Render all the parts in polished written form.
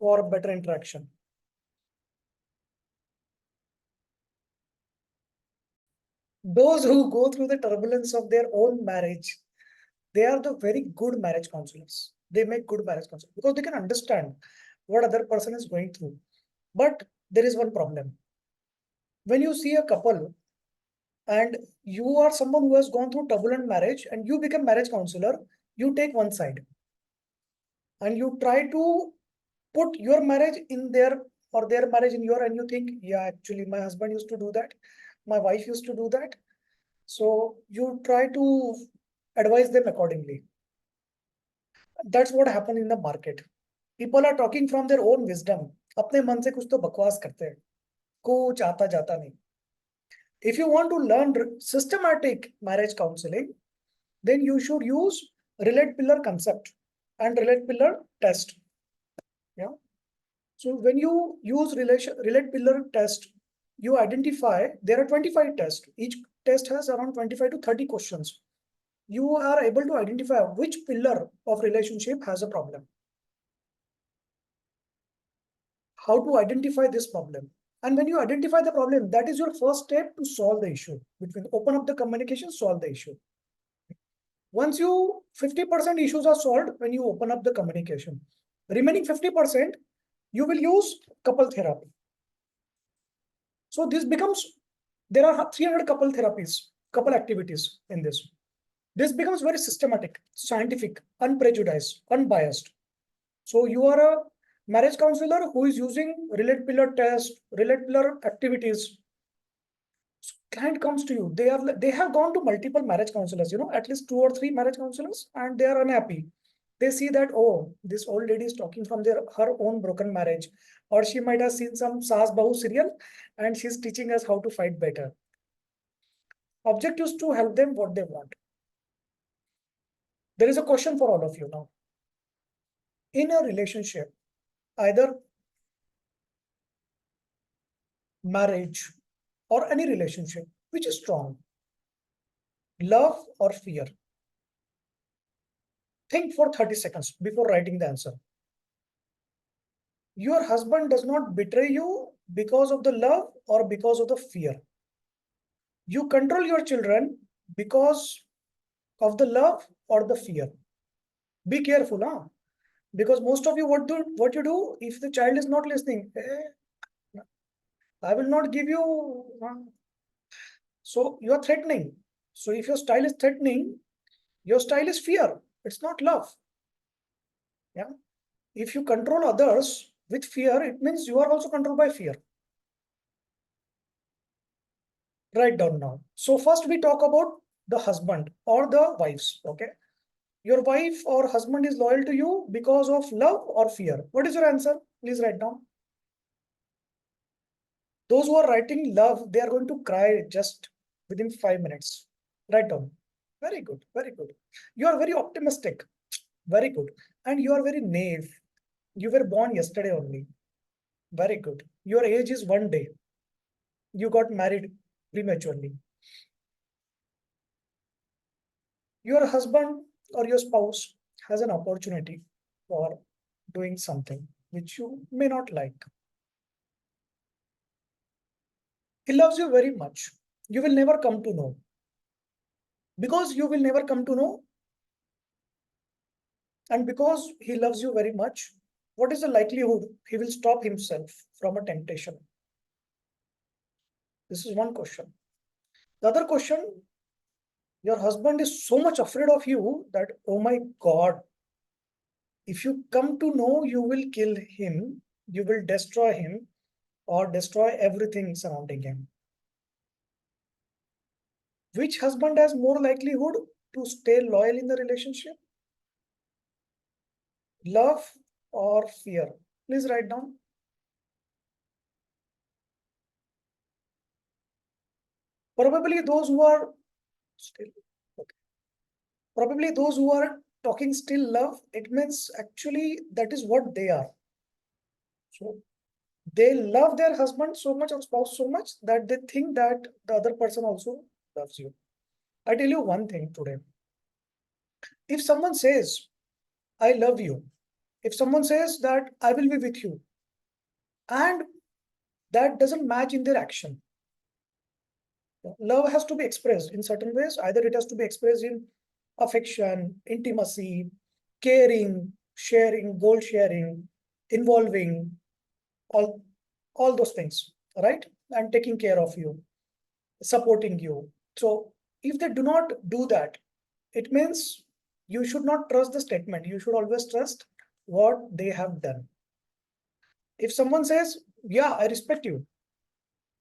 for better interaction. Those who go through the turbulence of their own marriage, they are the very good marriage counselors. They make good marriage counselors because they can understand what other person is going through. But there is one problem. When you see a couple and you are someone who has gone through turbulent marriage and you become marriage counselor, you take one side and you try to put your marriage in their or their marriage in your, and you think, yeah, actually my husband used to do that, my wife used to do that. So you try to advise them accordingly. That's what happened in the market. People are talking from their own wisdom. अपने मन से कुछ तो बकवास करते हैं, कुछ आता जाता नहीं. If you want to learn systematic marriage counseling, then you should use relate pillar concept and relate pillar test. Yeah. So when you use relate pillar test, you identify there are 25 tests. Each test has around 25 to 30 questions. You are able to identify which pillar of relationship has a problem. How to identify this problem. And when you identify the problem, that is your first step to solve the issue. Between open up the communication, solve the issue. Once you 50% issues are solved when you open up the communication. Remaining 50%, you will use couple therapy. So this becomes, there are 300 couple therapies, couple activities in this. This becomes very systematic, scientific, unprejudiced, unbiased. So you are a marriage counselor who is using relate pillar test, relate pillar activities. So client comes to you. They have gone to multiple marriage counselors, at least 2 or 3 marriage counselors, and they are unhappy. They see that, oh, this old lady is talking from her own broken marriage, or she might have seen some Saas Bahu serial, and she's teaching us how to fight better. Objective is to help them what they want. There is a question for all of you now. In a relationship, either marriage or any relationship, which is strong? Love or fear? Think for 30 seconds before writing the answer. Your husband does not betray you because of the love or because of the fear. You control your children because of the love or the fear. Be careful, huh? Because most of you, what you do if the child is not listening? I will not give you. So you are threatening. So if your style is threatening, your style is fear. It's not love. Yeah. If you control others with fear, it means you are also controlled by fear. Write down now. So first we talk about the husband or the wives. Okay. Your wife or husband is loyal to you because of love or fear. What is your answer? Please write down. Those who are writing love, they are going to cry just within 5 minutes. Write down. Very good. Very good. You are very optimistic. Very good. And you are very naive. You were born yesterday only. Very good. Your age is 1 day. You got married prematurely. Your husband or your spouse has an opportunity for doing something which you may not like. He loves you very much. You will never come to know. Because you will never come to know, and because he loves you very much, what is the likelihood he will stop himself from a temptation? This is one question. The other question, your husband is so much afraid of you that, oh my God, if you come to know, you will kill him, you will destroy him, or destroy everything surrounding him. Which husband has more likelihood to stay loyal in the relationship? Love or fear? Please write down. Probably those who are still, okay. Probably those who are talking still love, it means actually that is what they are. So they love their husband so much or spouse so much that they think that the other person also loves you. I tell you one thing today. If someone says, I love you, If someone says that I will be with you, and that doesn't match in their action, love has to be expressed in certain ways. Either it has to be expressed in affection, intimacy, caring, sharing, goal sharing, involving, all, all those things, right? And taking care of you, supporting you. So if they do not do that, it means you should not trust the statement. You should always trust what they have done. If someone says, yeah, I respect you,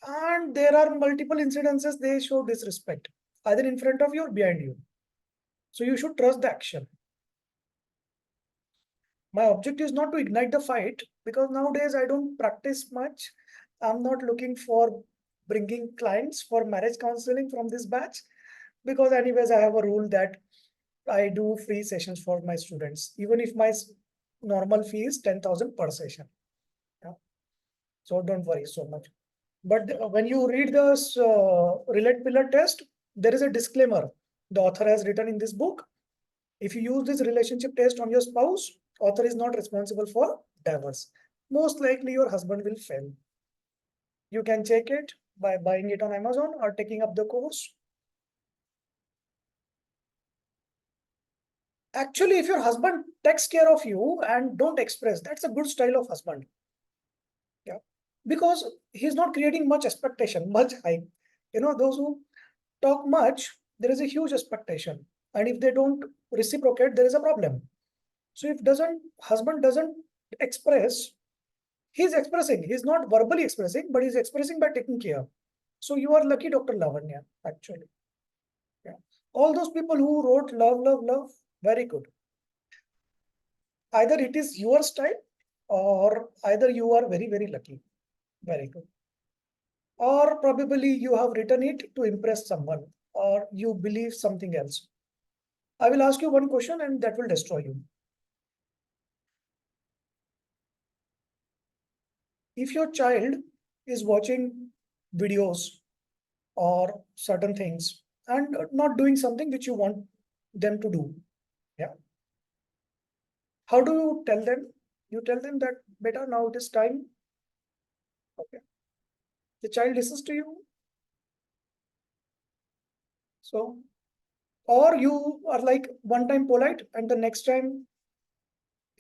and there are multiple incidences they show disrespect, either in front of you or behind you. So you should trust the action. My objective is not to ignite the fight, because nowadays I don't practice much. I'm not looking for bringing clients for marriage counseling from this batch, because anyways I have a rule that I do free sessions for my students, even if my normal fee is 10,000 per session. Yeah. So don't worry so much. But when you read this relate pillar test, there is a disclaimer the author has written in this book. If you use this relationship test on your spouse, author is not responsible for divorce. Most likely your husband will fail. You can check it by buying it on Amazon or taking up the course. Actually, if your husband takes care of you and don't express, that's a good style of husband. Yeah. Because he's not creating much expectation, much hype. Those who talk much, there is a huge expectation. And if they don't reciprocate, there is a problem. So if husband doesn't express, he's expressing. He's not verbally expressing, but he's expressing by taking care. So you are lucky, Dr. Lavanya, actually. Yeah. All those people who wrote love, love, love, very good. Either it is your style, or either you are very, very lucky. Very good. Or probably you have written it to impress someone, or you believe something else. I will ask you one question and that will destroy you. If your child is watching videos or certain things and not doing something which you want them to do, yeah, how do you tell them? You tell them that, beta, now it is time. Okay. The child listens to you. So, or you are like one time polite and the next time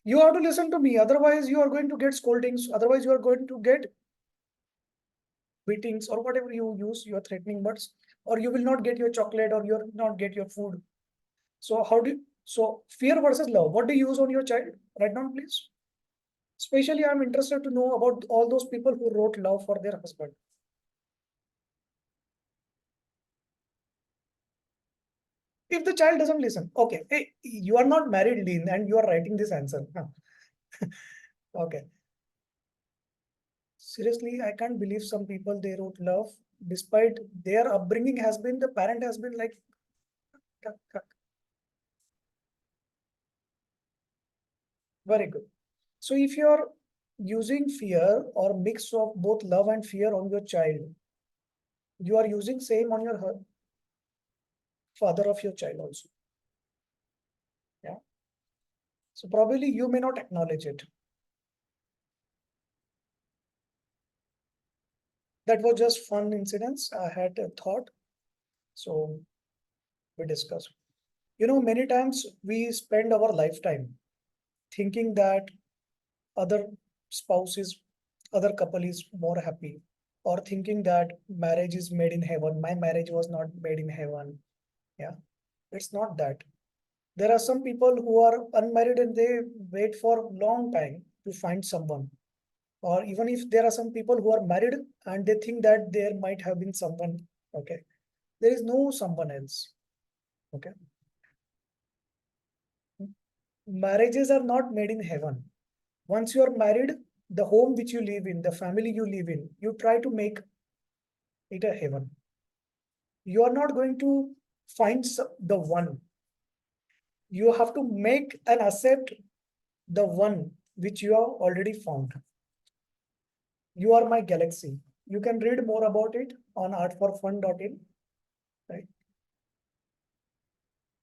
you have to listen to me. Otherwise, you are going to get scoldings. Otherwise, you are going to get beatings or whatever you use, your threatening words, or you will not get your chocolate or you will not get your food. So so fear versus love, what do you use on your child? Write down, please. Especially, I'm interested to know about all those people who wrote love for their husband. If the child doesn't listen, okay, hey, you are not married, Lean, and you are writing this answer. Okay. Seriously, I can't believe some people they wrote love despite their upbringing has been, the parent has been like, very good. So if you're using fear or mix of both love and fear on your child, you are using same on your father of your child also. Yeah. So probably you may not acknowledge it. That was just fun incidents. I had a thought. So we discussed. Many times we spend our lifetime thinking that other spouses, other couple is more happy, or thinking that marriage is made in heaven. My marriage was not made in heaven. Yeah. It's not that. There are some people who are unmarried and they wait for a long time to find someone. Or even if there are some people who are married and they think that there might have been someone. Okay. There is no someone else. Okay. Marriages are not made in heaven. Once you are married, the home which you live in, the family you live in, you try to make it a heaven. You are not going to find the one. You have to make and accept the one which you have already found. You are my galaxy. You can read more about it on artforfun.in. Right.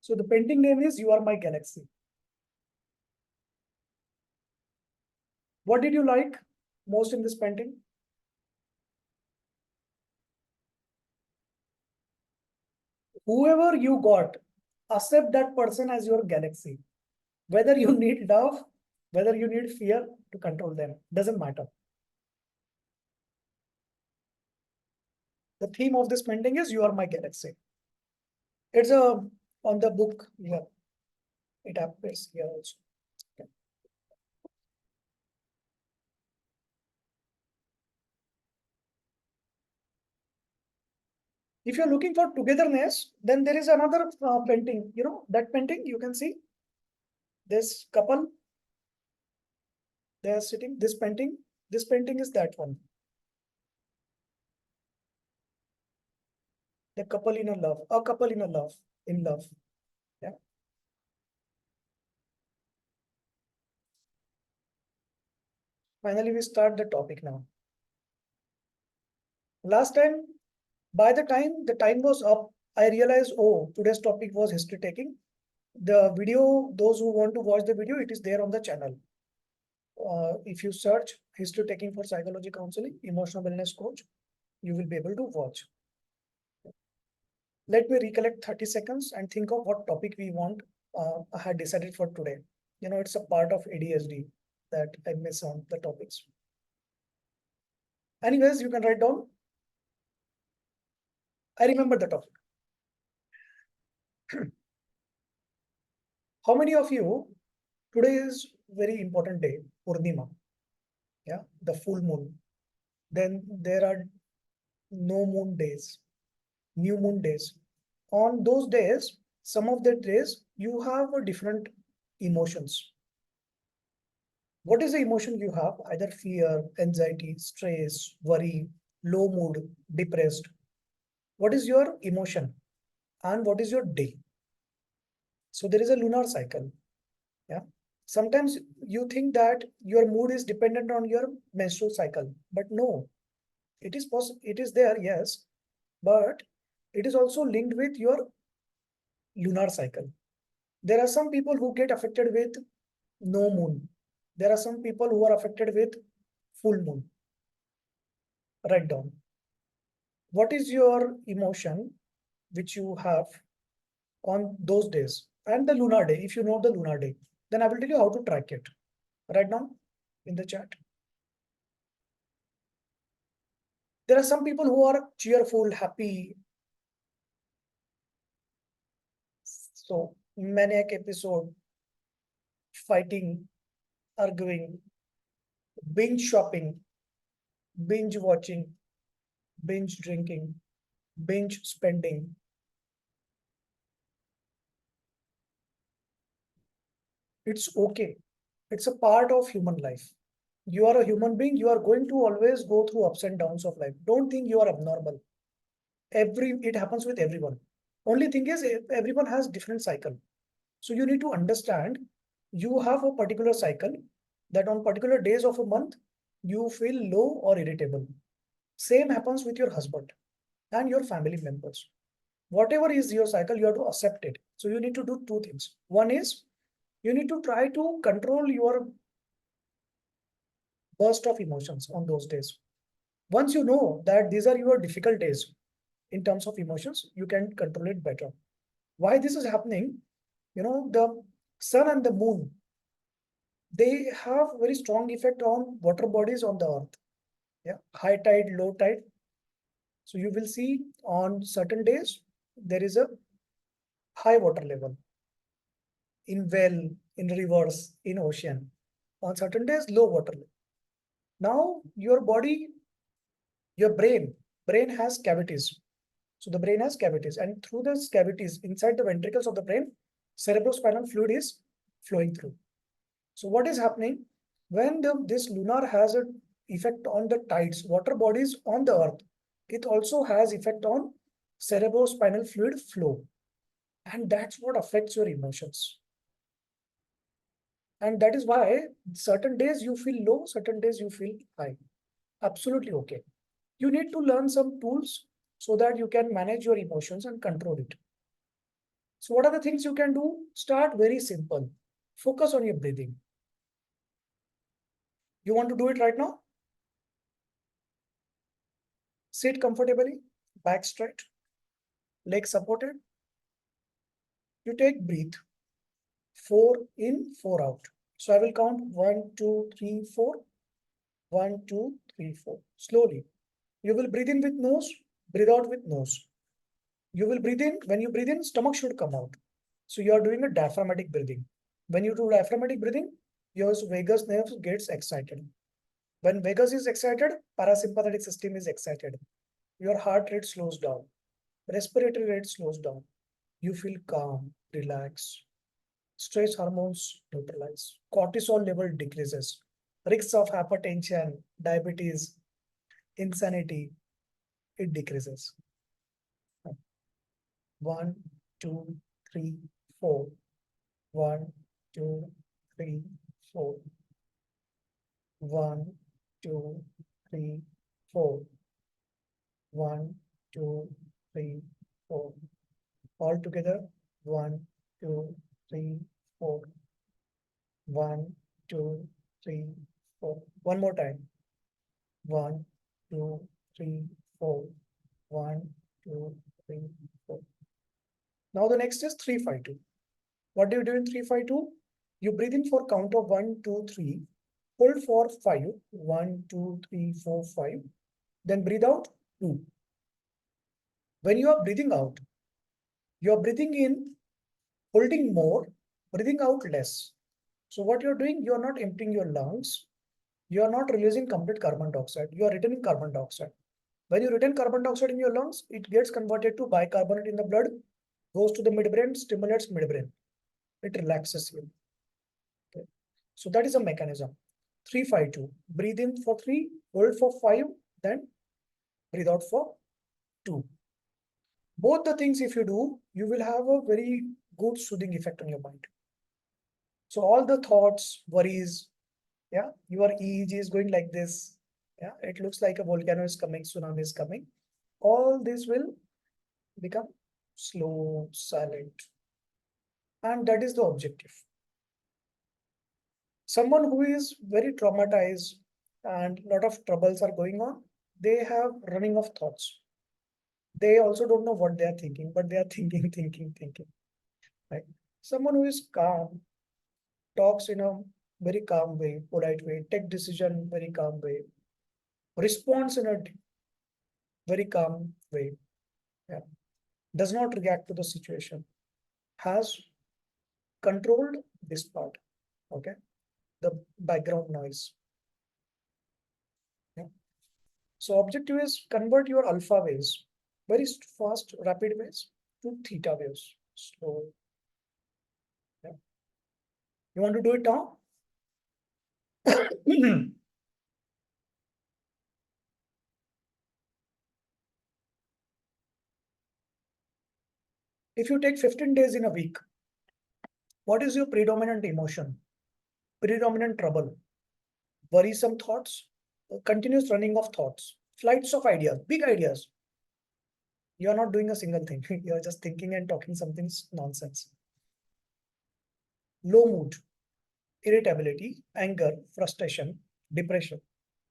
So the painting name is You Are My Galaxy. What did you like most in this painting? Whoever you got, accept that person as your galaxy. Whether you need love, whether you need fear to control them, doesn't matter. The theme of this painting is you are my galaxy. It's a on the book here. It appears here also. Okay. If you're looking for togetherness, then there is another painting. You know that painting you can see this couple. They are sitting. This painting. This painting is that one. The couple in a love. A couple in a love. In love. Yeah. Finally, we start the topic now. Last time, by the time the time was up, I realized, oh, today's topic was history taking. The video, those who want to watch the video, it is there on the channel. If you search history taking for psychology counseling, emotional wellness coach, you will be able to watch. Let me recollect 30 seconds and think of what topic we want. I had decided for today. You know, it's a part of ADHD that I miss on the topics. Anyways, you can write down. I remember the topic. How many of you, today is very important day, Purnima, yeah, the full moon. Then there are no moon days, new moon days. On those days, some of the days you have a different emotions. What is the emotion you have? Either fear, anxiety, stress, worry, low mood, depressed. What is your emotion and what is your day? So there is a lunar cycle. Yeah. Sometimes you think that your mood is dependent on your menstrual cycle, but no, it is possible. It is there, yes, but it is also linked with your lunar cycle. There are some people who get affected with no moon. There are some people who are affected with full moon. Write down. What is your emotion which you have on those days and the lunar day? If you know the lunar day, then I will tell you how to track it. Write down in the chat. There are some people who are cheerful, happy. So maniac episode, fighting, arguing, binge shopping, binge watching, binge drinking, binge spending. It's okay. It's a part of human life. You are a human being. You are going to always go through ups and downs of life. Don't think you are abnormal. It happens with everyone. Only thing is everyone has different cycle. So you need to understand you have a particular cycle that on particular days of a month, you feel low or irritable. Same happens with your husband and your family members. Whatever is your cycle, you have to accept it. So you need to do two things. One is you need to try to control your burst of emotions on those days. Once you know that these are your difficult days in terms of emotions, you can control it better. Why this is happening? You know, the sun and the moon, they have very strong effect on water bodies on the earth. Yeah, high tide, low tide. So you will see on certain days there is a high water level in well, in rivers, in ocean. On certain days, low water level. Now your body, your brain has cavities. So the brain has cavities, and through those cavities inside the ventricles of the brain, cerebrospinal fluid is flowing through. So what is happening when this lunar has an effect on the tides, water bodies on the earth, it also has effect on cerebrospinal fluid flow. And that's what affects your emotions. And that is why certain days you feel low, certain days you feel high. Absolutely okay. You need to learn some tools so that you can manage your emotions and control it. So what are the things you can do? Start very simple. Focus on your breathing. You want to do it right now? Sit comfortably, back straight, legs supported. You take breathe. 4 in, 4 out. So I will count 1, 2, 3, 4. 1, 2, 3, 4. Slowly. You will breathe in with nose, breathe out with nose. You will breathe in. When you breathe in, stomach should come out. So you are doing a diaphragmatic breathing. When you do diaphragmatic breathing, your vagus nerve gets excited. When vagus is excited, parasympathetic system is excited. Your heart rate slows down. Respiratory rate slows down. You feel calm, relaxed. Stress hormones neutralize. Cortisol level decreases. Risks of hypertension, diabetes, insanity, it decreases. 1, 2, 3, 4. 1, 2, 3, 4. 1, 2, 3, 4. 1, 2, 3, 4. All together. 1, 2, 3, 4. 1, 2, 3, 4. One more time. 1, 2, 3, 4. 1, 2, 3, 4. Now the next is 3, 5, 2. What do you do in 3, 5, 2? You breathe in for count of 1, 2, 3. Hold for 5. 1, 2, 3, 4, 5. Then breathe out 2. When you are breathing out, you are breathing in, holding more, breathing out less. So what you're doing, you're not emptying your lungs. You are not releasing complete carbon dioxide. You are retaining carbon dioxide. When you retain carbon dioxide in your lungs, it gets converted to bicarbonate in the blood, goes to the midbrain, stimulates midbrain. It relaxes you. Okay. So that is a mechanism. 3, 5, 2. Breathe in for 3, hold for 5, then breathe out for 2. Both the things, if you do, you will have a very good soothing effect on your mind. So all the thoughts, worries, yeah, your EEG is going like this. Yeah, it looks like a volcano is coming, tsunami is coming. All this will become slow, silent. And that is the objective. Someone who is very traumatized and a lot of troubles are going on, they have running of thoughts. They also don't know what they are thinking, but they are thinking, thinking. Right? Someone who is calm, talks in a very calm way, polite way, take decision very calm way, responds in a very calm way, yeah, does not react to the situation, has controlled this part, okay, the background noise. Yeah. So objective is convert your alpha waves, very fast, rapid waves to theta waves, slow. Yeah. You want to do it now? If you take 15 days in a week, what is your predominant emotion? Predominant trouble? Worrisome thoughts? Continuous running of thoughts? Flights of ideas? Big ideas? You are not doing a single thing. You are just thinking and talking something nonsense. Low mood, irritability, anger, frustration, depression.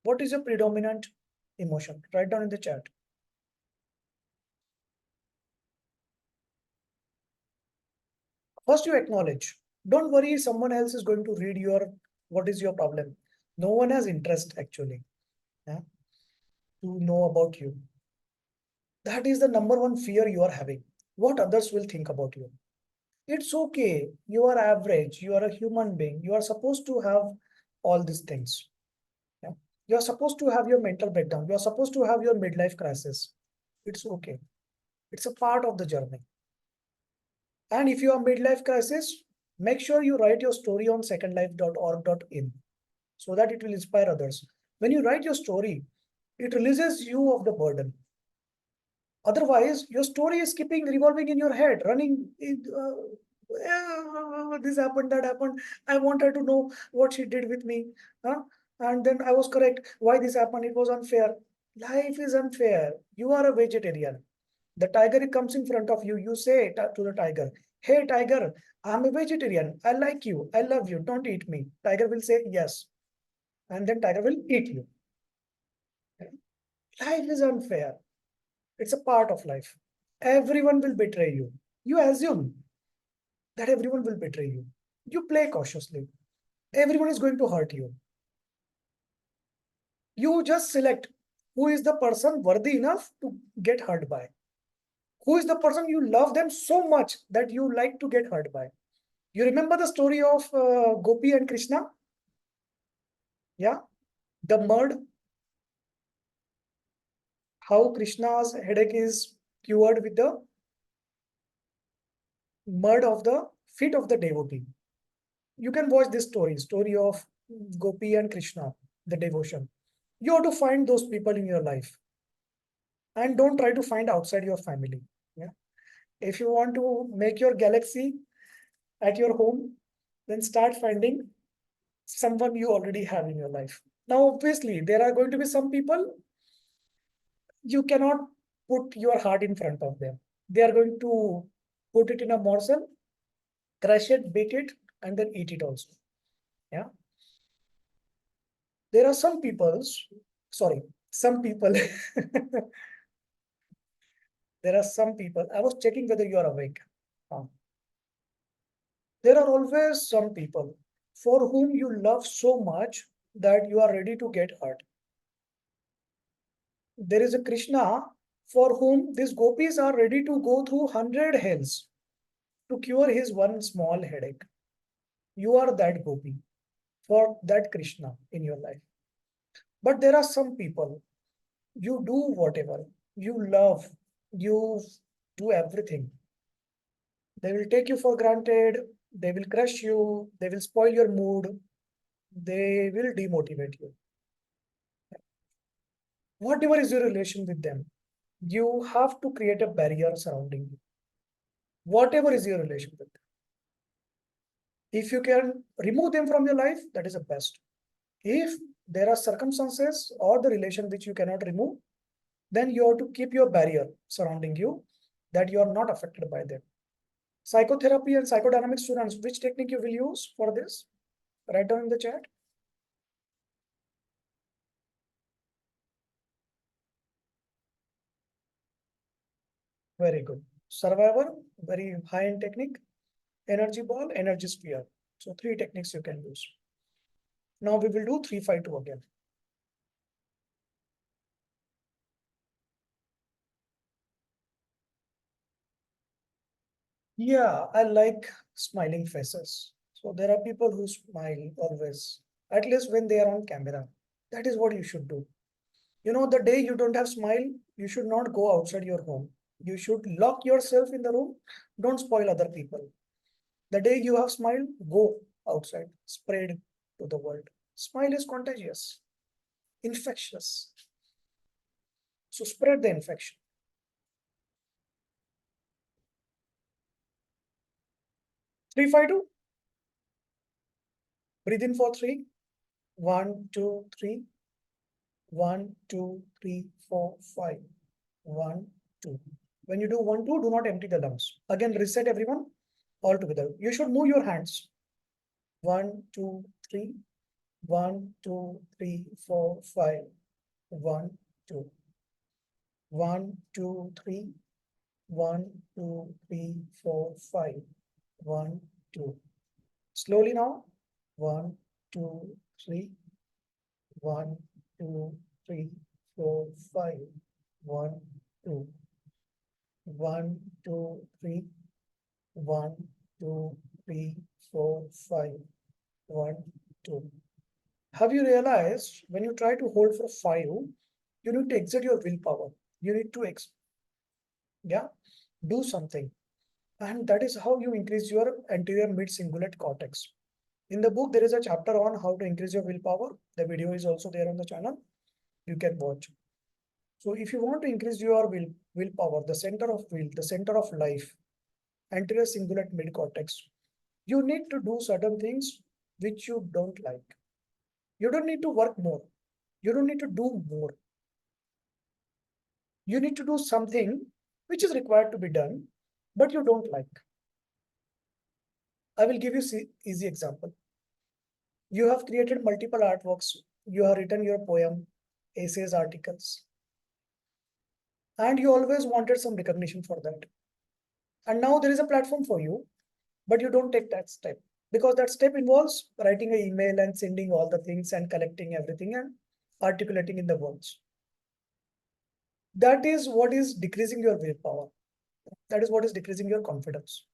What is your predominant emotion? Write down in the chat. First, you acknowledge. Don't worry, someone else is going to read your what is your problem. No one has interest actually, yeah, to know about you. That is the number one fear you are having. What others will think about you. It's okay. You are average. You are a human being. You are supposed to have all these things. Yeah? You are supposed to have your mental breakdown. You are supposed to have your midlife crisis. It's okay. It's a part of the journey. And if you are midlife crisis, make sure you write your story on secondlife.org.in so that it will inspire others. When you write your story, it releases you of the burden. Otherwise, your story is keeping revolving in your head, running. This happened, that happened. I want her to know what she did with me. Huh? And then I was correct. Why this happened? It was unfair. Life is unfair. You are a vegetarian. The tiger comes in front of you. You say to the tiger, "Hey, tiger, I'm a vegetarian. I like you. I love you. Don't eat me." Tiger will say, "Yes." and then tiger will eat you. Life is unfair. It's a part of life. Everyone will betray you. You assume that everyone will betray you. You play cautiously. Everyone is going to hurt you. You just select who is the person worthy enough to get hurt by. Who is the person you love them so much that you like to get hurt by. You remember the story of Gopi and Krishna? Yeah, the mud, how Krishna's headache is cured with the mud of the feet of the devotee. You can watch this story of Gopi and Krishna, the devotion. You have to find those people in your life and don't try to find outside your family. Yeah. If you want to make your galaxy at your home, then start finding someone you already have in your life. Now, obviously, there are going to be some people you cannot put your heart in front of them. They are going to put it in a morsel, crush it, beat it, and then eat it also. Yeah. There are some people's, sorry, some people, there are some people, I was checking whether you are awake. There are always some people for whom you love so much that you are ready to get hurt. There is a Krishna for whom these gopis are ready to go through 100 hells to cure his one small headache. You are that gopi for that Krishna in your life. But there are some people, you do whatever, you love, you do everything. They will take you for granted, they will crush you, they will spoil your mood, they will demotivate you. Whatever is your relation with them, you have to create a barrier surrounding you. Whatever is your relation with them. If you can remove them from your life, that is the best. If there are circumstances or the relation which you cannot remove, then you have to keep your barrier surrounding you that you are not affected by them. Psychotherapy and psychodynamic students, which technique you will use for this? Write down in the chat. Very good. Survivor, very high-end technique. Energy ball, energy sphere. So 3 techniques you can use. Now we will do 3-5-2 again. Yeah, I like smiling faces. So there are people who smile always, at least when they are on camera. That is what you should do. You know, the day you don't have smile, you should not go outside your home. You should lock yourself in the room. Don't spoil other people. The day you have smile, go outside, spread to the world. Smile is contagious, infectious. So spread the infection. 3-5-2. Breathe in for 3. 1, 2, 3. 1, 2, 3, 4, 5. 1, 2. When you do 1, 2, do not empty the lungs. Again, reset everyone all together. You should move your hands. 1, 2, 3. 1, 2, 3, 4, 5. 1, 2. 1, 2, 3. 1, 2, 3, 4, 5. 1, 2. Slowly now. 1, 2, 3. 1, 2, 3, 4, 5. 1, 2. 1, 2, 3. 1, 2, 3, 4, 5. 1, 2. Have you realized when you try to hold for 5, you need to exert your willpower. You need to do something. And that is how you increase your anterior mid cingulate cortex. In the book, there is a chapter on how to increase your willpower. The video is also there on the channel. You can watch. So if you want to increase your willpower, the center of will, the center of life, anterior cingulate mid cortex, you need to do certain things which you don't like. You don't need to work more. You don't need to do more. You need to do something which is required to be done, but you don't like. I will give you easy example. You have created multiple artworks you have written your poem, essays, articles, and you always wanted some recognition for that. And now there is a platform for you, but you don't take that step because that step involves writing an email and sending all the things and collecting everything and articulating in the words. That is what is decreasing your willpower. That is what is decreasing your confidence.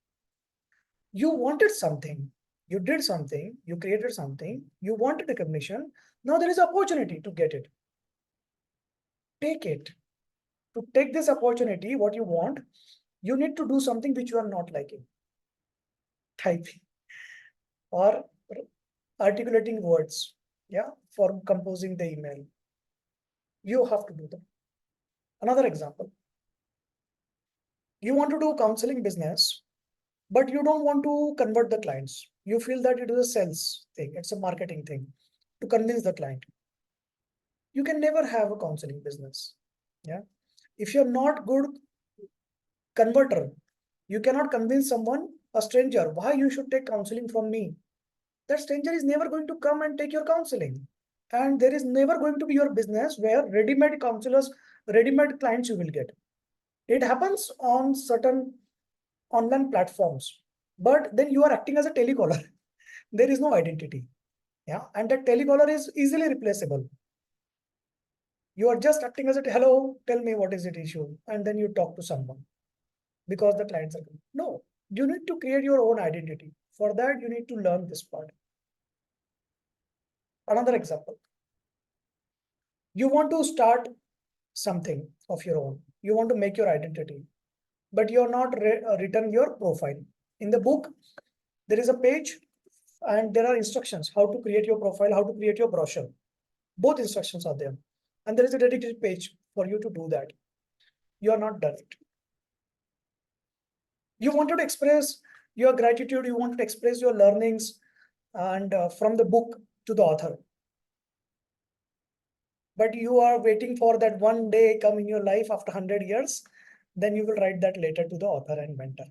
You wanted something, you did something, you created something, you wanted recognition. Now there is opportunity to get it. Take it. To take this opportunity, what you want, you need to do something which you are not liking. Typing or articulating words, yeah, for composing the email. You have to do that. Another example, you want to do counseling business, but you don't want to convert the clients. You feel that it is a sales thing, it's a marketing thing to convince the client. You can never have a counseling business. Yeah. If you're not good converter, you cannot convince someone, a stranger, why you should take counseling from me. That stranger is never going to come and take your counseling. And there is never going to be your business where ready-made counselors, ready-made clients you will get. It happens on certain online platforms, but then you are acting as a telecaller. There is no identity. Yeah. And that telecaller is easily replaceable. You are just acting as a hello, tell me what is it issue, and then you talk to someone because the clients are good. No, you need to create your own identity. For that, you need to learn this part. Another example, you want to start something of your own. You want to make your identity, but you're not written your profile. In the book, there is a page and there are instructions how to create your profile, how to create your brochure. Both instructions are there. And there is a dedicated page for you to do that. You are not done it. You wanted to express your gratitude, you wanted to express your learnings and from the book to the author. But you are waiting for that one day come in your life after 100 years, then you will write that letter to the author and mentor.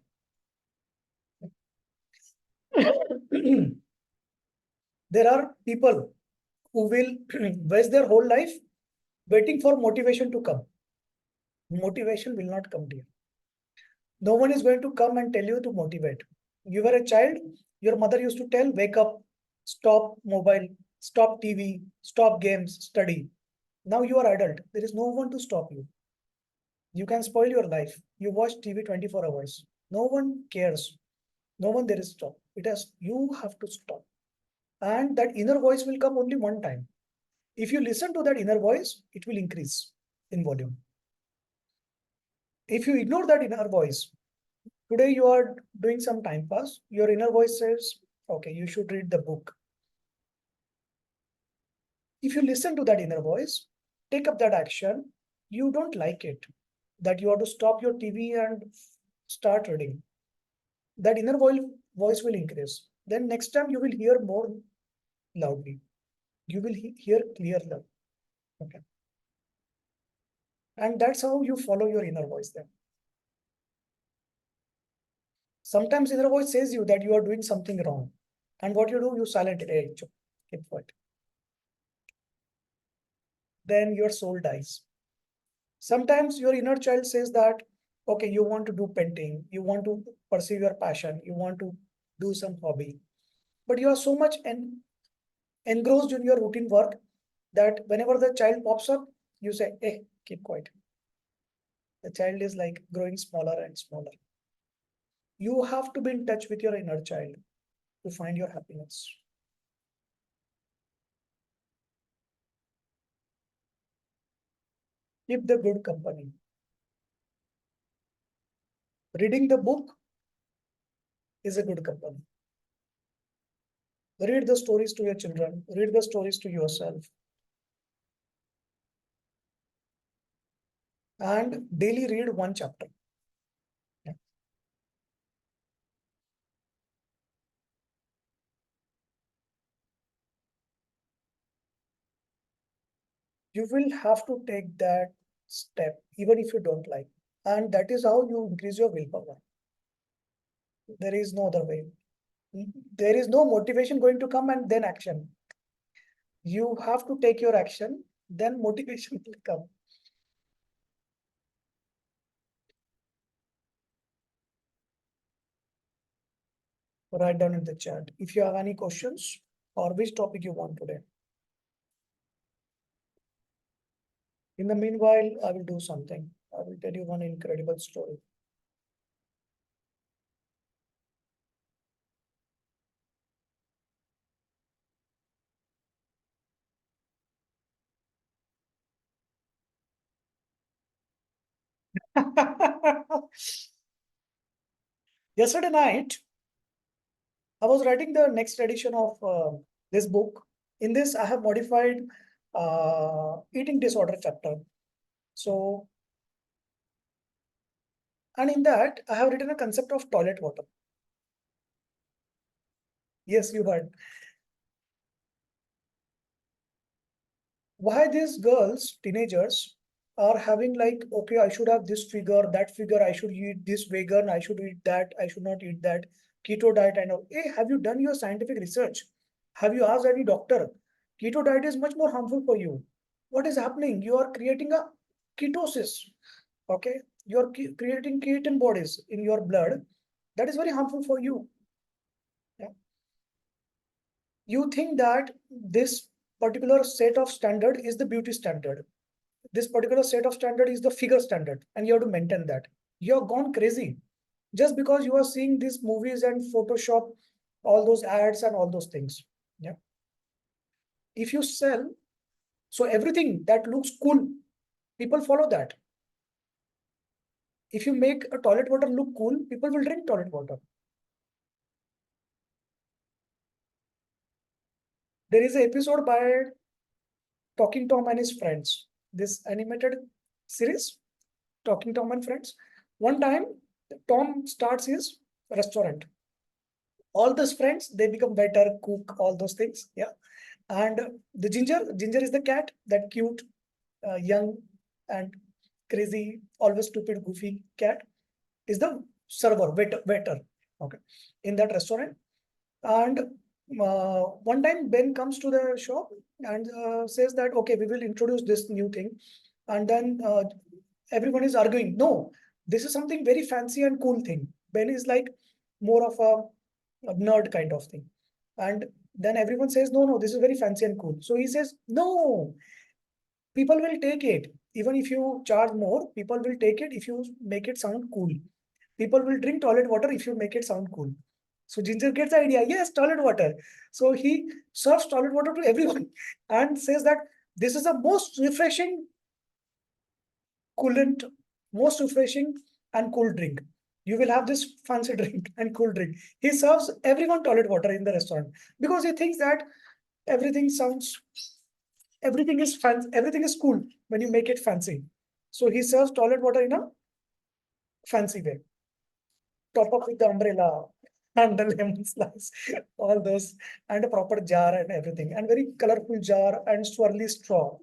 There are people who will waste their whole life waiting for motivation to come. Motivation will not come to you. No one is going to come and tell you to motivate. You were a child, your mother used to tell, wake up, stop mobile, stop TV, stop games, study. Now you are adult. There is no one to stop you. You can spoil your life. You watch TV 24 hours. No one cares. No one there is stop. It has, you have to stop. And that inner voice will come only one time. If you listen to that inner voice, it will increase in volume. If you ignore that inner voice, today you are doing some time pass, your inner voice says, okay, you should read the book. If you listen to that inner voice, take up that action, you don't like it, that you have to stop your TV and start reading. That inner voice will increase. Then next time you will hear more loudly. You will hear clearly. Okay. And that's how you follow your inner voice then. Sometimes inner voice says you that you are doing something wrong. And what you do, you silent it. Hey, keep quiet. Then your soul dies. Sometimes your inner child says that, okay, you want to do painting, you want to pursue your passion, you want to do some hobby, but you are so much engrossed in your routine work that whenever the child pops up, you say, hey, keep quiet. The child is like growing smaller and smaller. You have to be in touch with your inner child to find your happiness. Keep the good company. Reading the book is a good company. Read the stories to your children, read the stories to yourself, and daily read one chapter. Yeah. You will have to take that step, even if you don't like. And that is how you increase your willpower. There is no other way. There is no motivation going to come and then action. You have to take your action, then motivation will come. Write down in the chat if you have any questions or which topic you want today. In the meanwhile, I will do something. I will tell you one incredible story. Yesterday night, I was writing the next edition of this book. In this, I have modified eating disorder chapter. So, and in that, I have written a concept of toilet water. Yes, you heard. Why these girls, teenagers, are having like, okay, I should have this figure, that figure, I should eat this vegan, I should eat that, I should not eat that, keto diet, I know. Hey, have you done your scientific research? Have you asked any doctor? Keto diet is much more harmful for you. What is happening? You are creating a ketosis. Okay, you are creating ketone bodies in your blood. That is very harmful for you. Yeah. You think that this particular set of standard is the beauty standard. This particular set of standard is the figure standard, and you have to maintain that. You're gone crazy just because you are seeing these movies and Photoshop, all those ads and all those things. Yeah. If you sell, so everything that looks cool, people follow that. If you make a toilet water look cool, people will drink toilet water. There is an episode by Talking Tom and his friends, this animated series, Talking Tom and Friends. One time, Tom starts his restaurant. All those friends, they become better, cook, all those things. Yeah. And the Ginger is the cat, that cute, young and crazy, always stupid, goofy cat, is the server, waiter. Okay. In that restaurant. And one time Ben comes to the shop and says that, okay, we will introduce this new thing. And then everyone is arguing, no, this is something very fancy and cool thing. Ben is like more of a nerd kind of thing. And then everyone says, no, this is very fancy and cool. So he says, no, people will take it. Even if you charge more, people will take it if you make it sound cool. People will drink toilet water if you make it sound cool. So Ginger gets the idea, yes, toilet water. So he serves toilet water to everyone and says that this is the most refreshing, coolant, most refreshing and cool drink. You will have this fancy drink and cool drink. He serves everyone toilet water in the restaurant because he thinks that everything sounds, everything is fancy, everything is cool when you make it fancy. So he serves toilet water in a fancy way. Top up with the umbrella and the lemon slice, all those, and a proper jar and everything, and very colorful jar and swirly straw.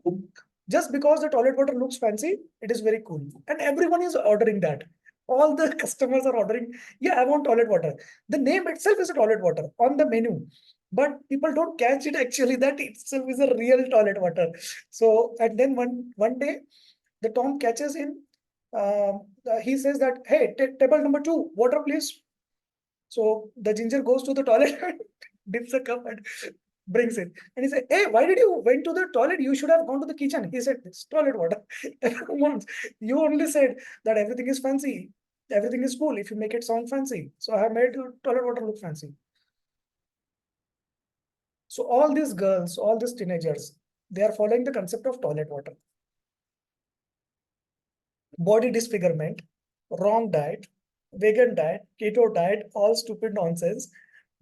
Just because the toilet water looks fancy, it is very cool. And everyone is ordering that. All the customers are ordering, yeah, I want toilet water. The name itself is a toilet water on the menu. But people don't catch it actually that itself is a real toilet water. So, and then one day, the Tom catches him. He says that, hey, table number 2, water please. So the Ginger goes to the toilet and dips a cup and brings it. And he said, hey, why did you went to the toilet? You should have gone to the kitchen. He said, it's toilet water. Once you only said that everything is fancy. Everything is cool if you make it sound fancy. So I have made toilet water look fancy. So all these girls, all these teenagers, they are following the concept of toilet water. Body disfigurement, wrong diet, vegan diet, keto diet, all stupid nonsense.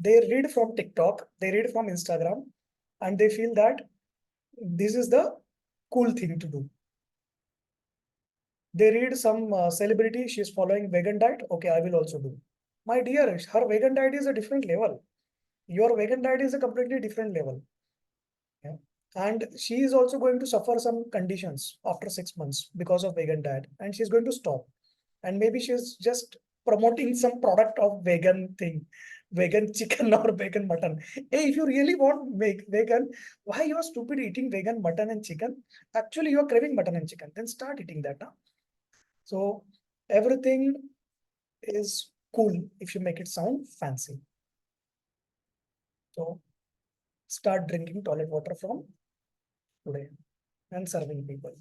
They read from TikTok, they read from Instagram, and they feel that this is the cool thing to do. They read some celebrity, she's following vegan diet. Okay, I will also do. My dear, her vegan diet is a different level. Your vegan diet is a completely different level. Yeah. And she is also going to suffer some conditions after 6 months because of vegan diet, and she's going to stop. And maybe she's just promoting some product of vegan thing. vegan chicken or vegan mutton. Hey, if you really want make vegan, why you are stupid eating vegan mutton and chicken? Actually, you are craving mutton and chicken. Then start eating that. Huh? So everything is cool if you make it sound fancy. So start drinking toilet water from today and serving people.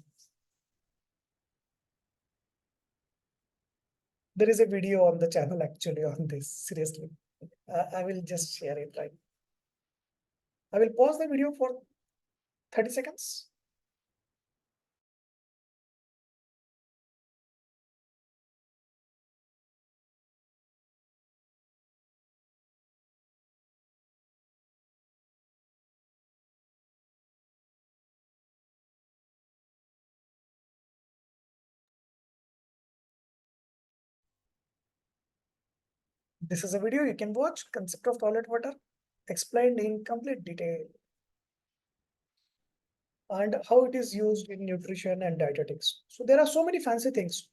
There is a video on the channel actually on this. Seriously, I will just share it right. I will pause the video for 30 seconds. This is a video you can watch. Concept of toilet water explained in complete detail and how it is used in nutrition and dietetics. So there are so many fancy things.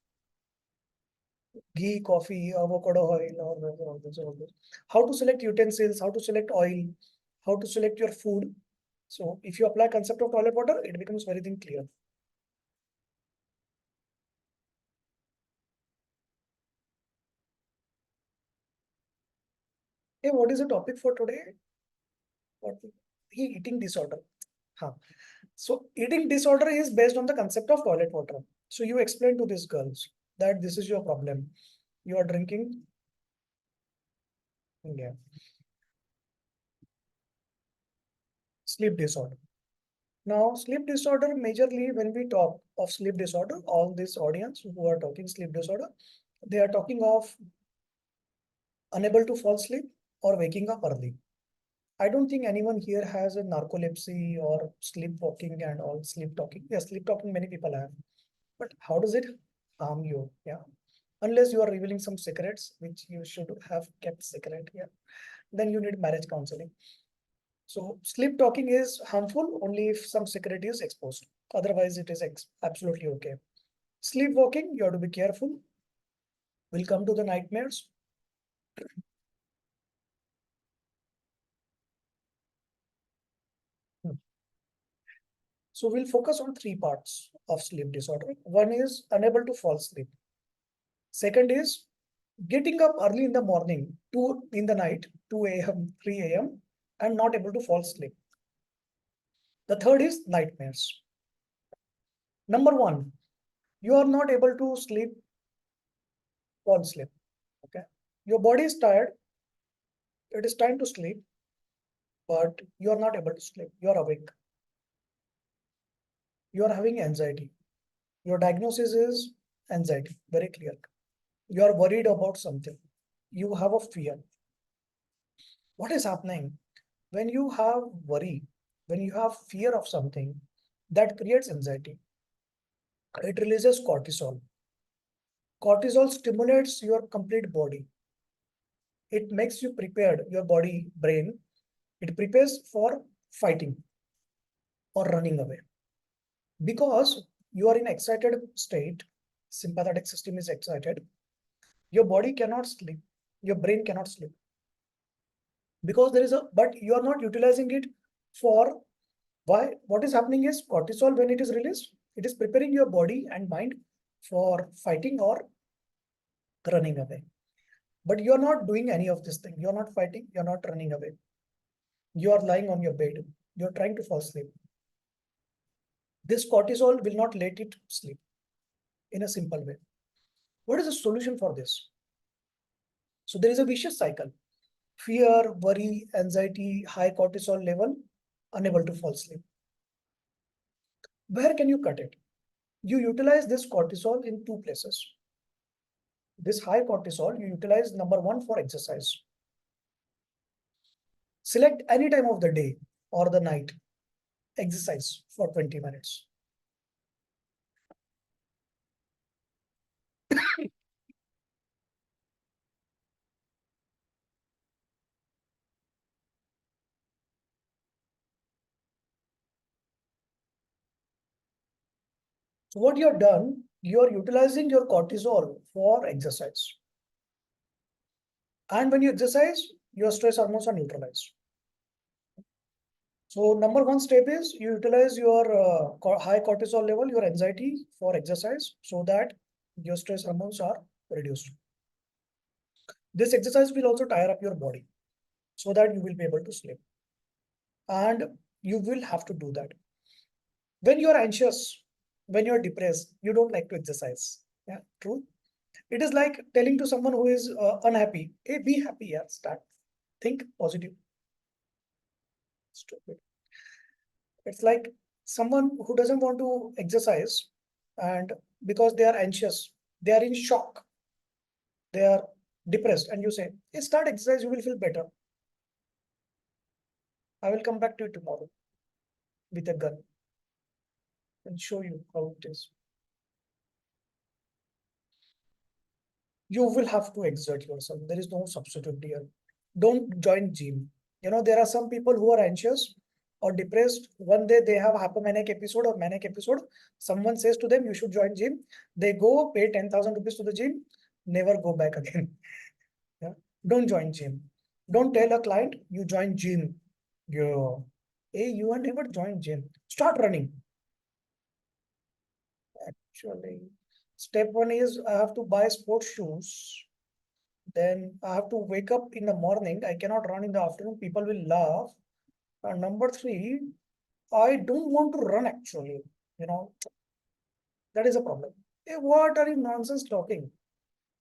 Ghee, coffee, avocado oil, all this, all this. How to select utensils, how to select oil, how to select your food. So if you apply concept of toilet water, it becomes very thing clear. Hey, what is the topic for today? What eating disorder. Huh. So eating disorder is based on the concept of toilet water. So you explain to these girls that this is your problem. You are drinking. Yeah. Sleep disorder. Now, sleep disorder, majorly when we talk of sleep disorder, all this audience who are talking sleep disorder, they are talking of unable to fall asleep or waking up early. I don't think anyone here has a narcolepsy or sleepwalking and all sleep talking. Yeah, sleep talking many people have. But how does it harm you? Yeah. Unless you are revealing some secrets, which you should have kept secret. Yeah. Then you need marriage counseling. So sleep talking is harmful only if some secret is exposed. Otherwise, it is absolutely okay. Sleepwalking, you have to be careful. We'll come to the nightmares. Hmm. So we'll focus on three parts of sleep disorder. One is unable to fall asleep. Second is getting up early in the morning, 2 in the night, 2 a.m., 3 a.m., and not able to fall asleep. The third is nightmares. Number one, you are not able to fall asleep. Okay. Your body is tired. It is time to sleep, but you are not able to sleep. You are awake. You are having anxiety. Your diagnosis is anxiety, very clear. You are worried about something. You have a fear. What is happening? When you have worry, when you have fear of something, that creates anxiety. It releases cortisol. Cortisol stimulates your complete body. It makes you prepared, your body, brain. It prepares for fighting or running away. Because you are in excited state, sympathetic system is excited, your body cannot sleep, your brain cannot sleep. Because there is but you are not utilizing it for why? What is happening is cortisol, when it is released, it is preparing your body and mind for fighting or running away. But you are not doing any of this thing. You are not fighting, you are not running away. You are lying on your bed. You are trying to fall asleep. This cortisol will not let it sleep in a simple way. What is the solution for this? So there is a vicious cycle. Fear, worry, anxiety, high cortisol level, unable to fall asleep. Where can you cut it? You utilize this cortisol in two places. This high cortisol, you utilize number one for exercise. Select any time of the day or the night, exercise for 20 minutes. So what you have done, you are utilizing your cortisol for exercise. And when you exercise, your stress hormones are neutralized. So number one step is you utilize your high cortisol level, your anxiety for exercise so that your stress hormones are reduced. This exercise will also tire up your body so that you will be able to sleep. And you will have to do that. When you are anxious, when you are depressed, you don't like to exercise. Yeah, true. It is like telling to someone who is unhappy, hey, be happy, yeah, start. Think positive. Stupid. It's like someone who doesn't want to exercise and because they are anxious, they are in shock, they are depressed, and you say, hey, start exercise, you will feel better. I will come back to you tomorrow with a gun and show you how it is. You will have to exert yourself. There is no substitute here. Don't join gym. There are some people who are anxious or depressed. One day they have hypomanic episode or manic episode. Someone says to them, you should join gym. They go pay 10,000 rupees to the gym, never go back again. Yeah? Don't join gym. Don't tell a client you join gym. Hey, you are never joined gym. Start running. Actually, step one is I have to buy sports shoes. Then I have to wake up in the morning. I cannot run in the afternoon. People will laugh. And number three, I don't want to run actually. You know, that is a problem. Hey, what are you nonsense talking?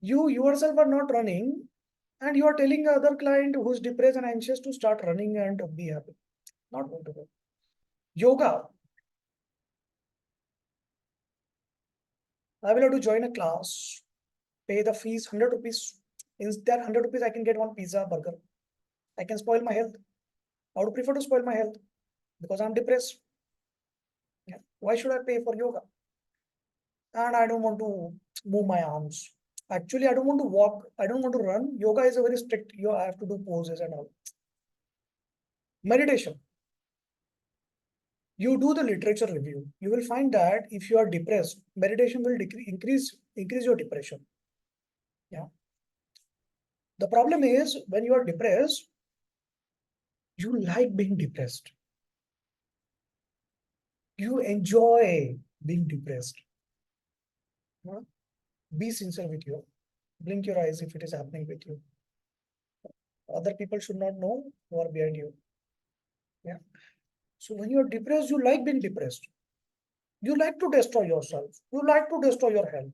You yourself are not running and you are telling the other client who's depressed and anxious to start running and be happy. Not going to go. Yoga. I will have to join a class, pay the fees 100 rupees. In that 100 rupees, I can get one pizza, burger. I can spoil my health. I would prefer to spoil my health because I'm depressed. Yeah. Why should I pay for yoga? And I don't want to move my arms. Actually, I don't want to walk. I don't want to run. Yoga is a very strict, you have to do poses and all. Meditation. You do the literature review. You will find that if you are depressed, meditation will increase your depression. Yeah. The problem is when you are depressed, you like being depressed. You enjoy being depressed. Yeah? Be sincere with you. Blink your eyes if it is happening with you. Other people should not know who are behind you. Yeah. So when you're depressed, you like being depressed. You like to destroy yourself. You like to destroy your health.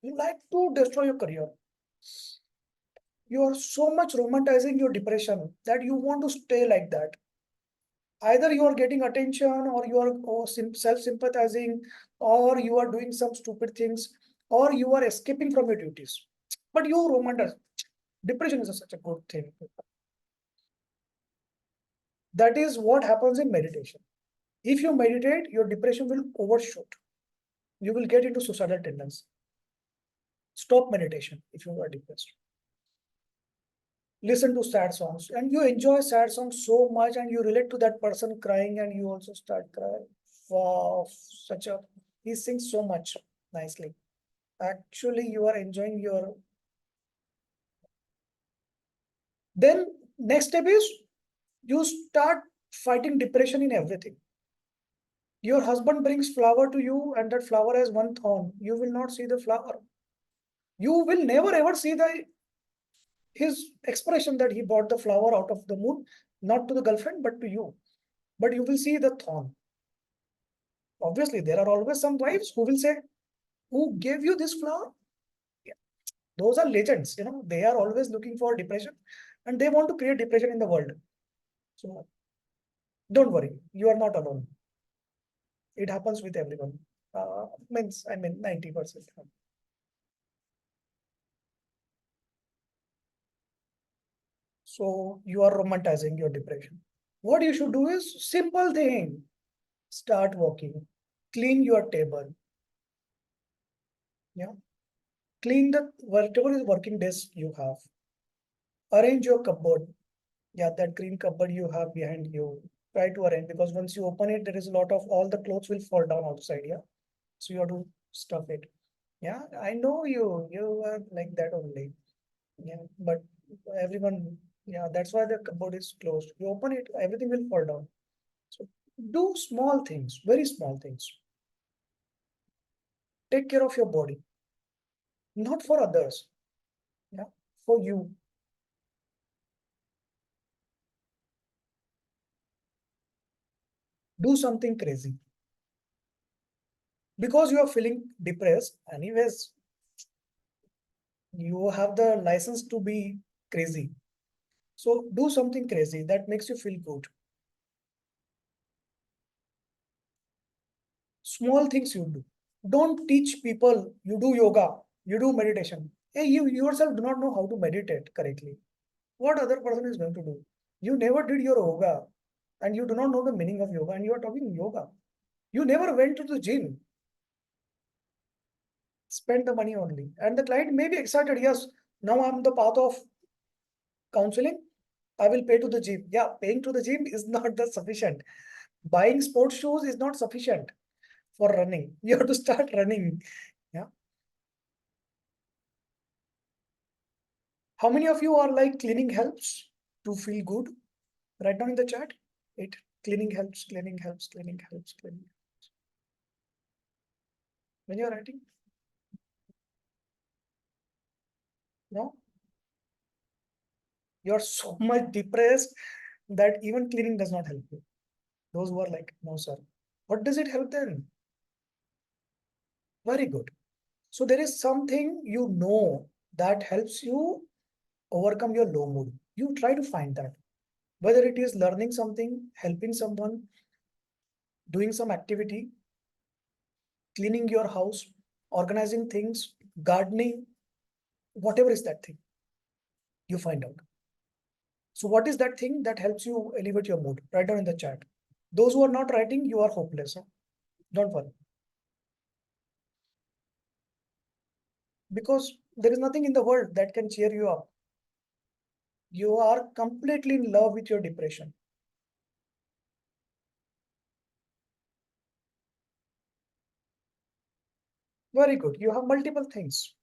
You like to destroy your career. You are so much romanticizing your depression that you want to stay like that. Either you are getting attention or you are self-sympathizing or you are doing some stupid things or you are escaping from your duties. But you romanticize. Depression is such a good thing. That is what happens in meditation. If you meditate, your depression will overshoot. You will get into suicidal tendency. Stop meditation if you are depressed. Listen to sad songs and you enjoy sad songs so much and you relate to that person crying and you also start crying. Wow, he sings so much nicely. Actually, you are enjoying your. Then next step is you start fighting depression in everything. Your husband brings flower to you and that flower has one thorn. You will not see the flower. You will never ever see his expression that he bought the flower out of the moon, not to the girlfriend, but to you. But you will see the thorn. Obviously, there are always some wives who will say, who gave you this flower? Yeah. Those are legends, they are always looking for depression and they want to create depression in the world. So don't worry, you are not alone. It happens with everyone. 90%. So you are romanticizing your depression. What you should do is simple thing. Start walking. Clean your table. Yeah. Clean the whatever is working desk you have. Arrange your cupboard. Yeah, that green cupboard you have behind you. Try to arrange because once you open it, there is a lot of all the clothes will fall down outside. Yeah. So you have to stuff it. Yeah, I know you. You are like that only. Yeah, but everyone Yeah, that's why the cupboard is closed. You open it, everything will fall down. So do small things, very small things. Take care of your body, not for others. Yeah, for you. Do something crazy. Because you are feeling depressed, anyways, you have the license to be crazy. So do something crazy that makes you feel good. Small things you do. Don't teach people you do yoga, you do meditation. Hey, you yourself do not know how to meditate correctly. What other person is going to do? You never did your yoga and you do not know the meaning of yoga and you are talking yoga. You never went to the gym, spend the money only. And the client may be excited, yes, now I'm the path of counseling. I will pay to the gym. Yeah, paying to the gym is not the sufficient. Buying sports shoes is not sufficient for running. You have to start running. Yeah. How many of you are like cleaning helps to feel good? Write down in the chat. It cleaning helps, cleaning helps, cleaning helps, cleaning. When you're writing, no, you're so much depressed that even cleaning does not help you. Those who are like, no, sir. What does it help then? Very good. So there is something you know that helps you overcome your low mood. You try to find that. Whether it is learning something, helping someone, doing some activity, cleaning your house, organizing things, gardening, whatever is that thing, you find out. So what is that thing that helps you elevate your mood? Write down in the chat. Those who are not writing, you are hopeless. Huh? Don't worry. Because there is nothing in the world that can cheer you up. You are completely in love with your depression. Very good. You have multiple things.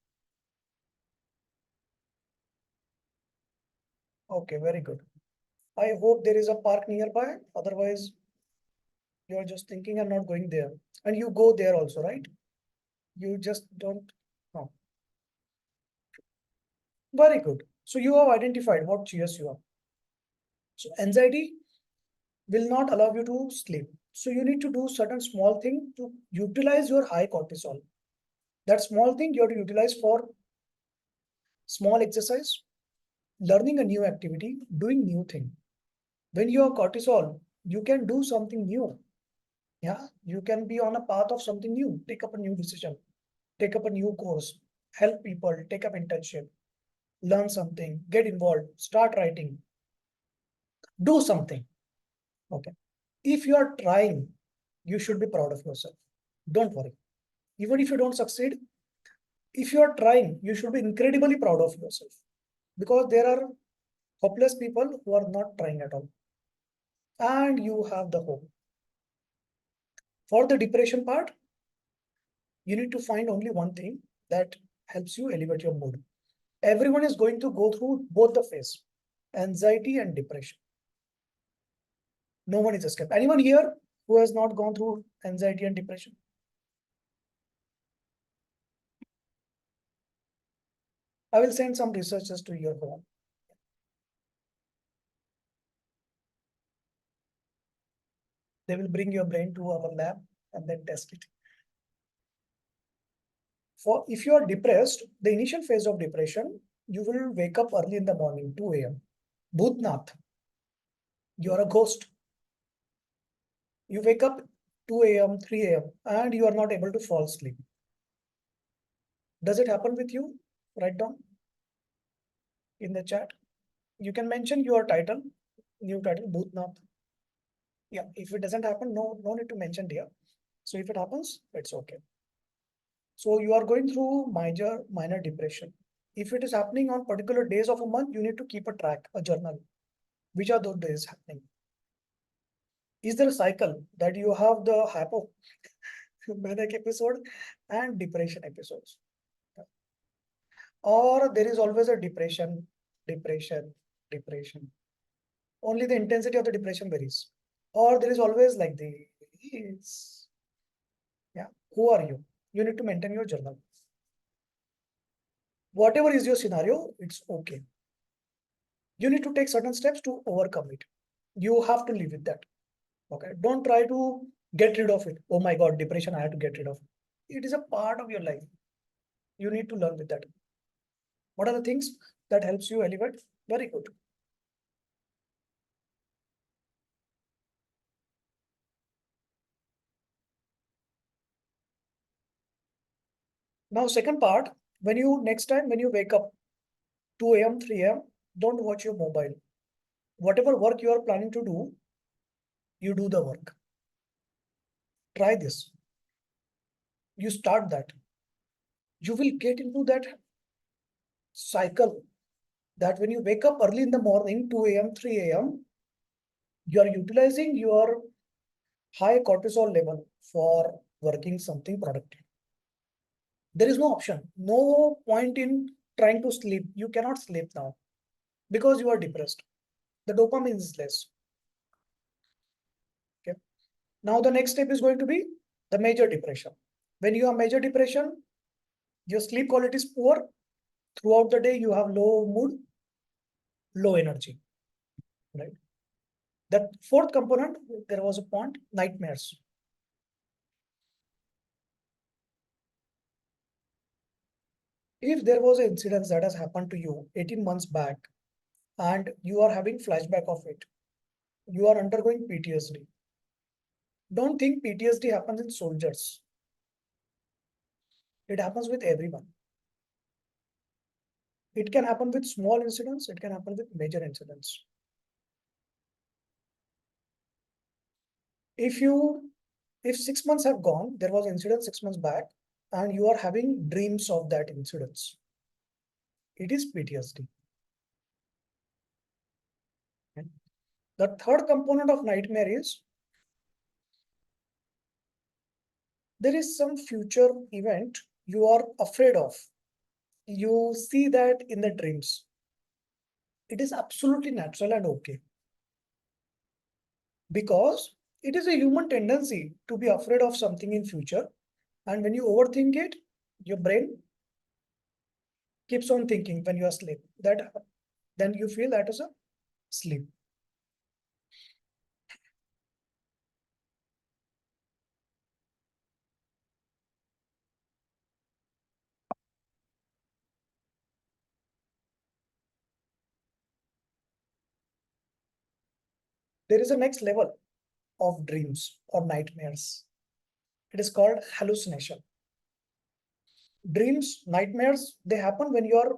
Okay, very good. I hope there is a park nearby. Otherwise, you are just thinking and not going there. And you go there also, right? You just don't. No. Very good. So you have identified what cheers you up. So anxiety will not allow you to sleep. So you need to do certain small thing to utilize your high cortisol. That small thing you have to utilize for small exercise, learning a new activity, doing new thing. When you have cortisol, you can do something new. Yeah, you can be on a path of something new, take up a new decision, take up a new course, help people, take up internship, learn something, get involved, start writing, do something. Okay. If you are trying, you should be proud of yourself. Don't worry. Even if you don't succeed, if you are trying, you should be incredibly proud of yourself because there are hopeless people who are not trying at all. And you have the hope. For the depression part, you need to find only one thing that helps you elevate your mood. Everyone is going to go through both the phase, anxiety and depression. No one is escaped. Anyone here who has not gone through anxiety and depression? I will send some researchers to your home. They will bring your brain to our lab and then test it. For if you are depressed, the initial phase of depression, you will wake up early in the morning, 2 a.m. Bhutnath, you are a ghost. You wake up 2 a.m., 3 a.m., and you are not able to fall asleep. Does it happen with you? Write down in the chat. You can mention your title, new title, Bhutnath. Yeah, if it doesn't happen, no need to mention here. So if it happens, it's okay. So you are going through minor depression. If it is happening on particular days of a month, you need to keep a track, a journal. Which are those days happening? Is there a cycle that you have the hypomanic episode and depression episodes? Or there is always a depression. depression. Only the intensity of the depression varies. Or there is always like yeah, who are you? You need to maintain your journal. Whatever is your scenario, it's okay. You need to take certain steps to overcome it. You have to live with that. Okay. Don't try to get rid of it. Oh my God, depression, I have to get rid of it. It is a part of your life. You need to learn with that. What are the things that helps you elevate? Very good. Now, second part, next time when you wake up 2 a.m., 3 a.m., don't watch your mobile. Whatever work you are planning to do, you do the work. Try this. You start that. You will get into that cycle that when you wake up early in the morning, 2 a.m., 3 a.m., you are utilizing your high cortisol level for working something productive. There is no option, no point in trying to sleep. You cannot sleep now because you are depressed. The dopamine is less. Okay. Now the next step is going to be the major depression. When you have major depression, your sleep quality is poor. Throughout the day, you have low mood, low energy. Right. The fourth component, there was a point, nightmares. If there was an incident that has happened to you 18 months back and you are having flashback of it, you are undergoing PTSD. Don't think PTSD happens in soldiers. It happens with everyone. It can happen with small incidents. It can happen with major incidents. If 6 months have gone, there was an incident 6 months back, and you are having dreams of that incidents, it is PTSD. Okay. The third component of nightmare is there is some future event you are afraid of. You see that in the dreams. It is absolutely natural and okay because it is a human tendency to be afraid of something in future, and when you overthink it, your brain keeps on thinking when you are asleep. That then you feel that is a sleep. There is a next level of dreams or nightmares. It is called hallucination. Dreams, nightmares, they happen when you are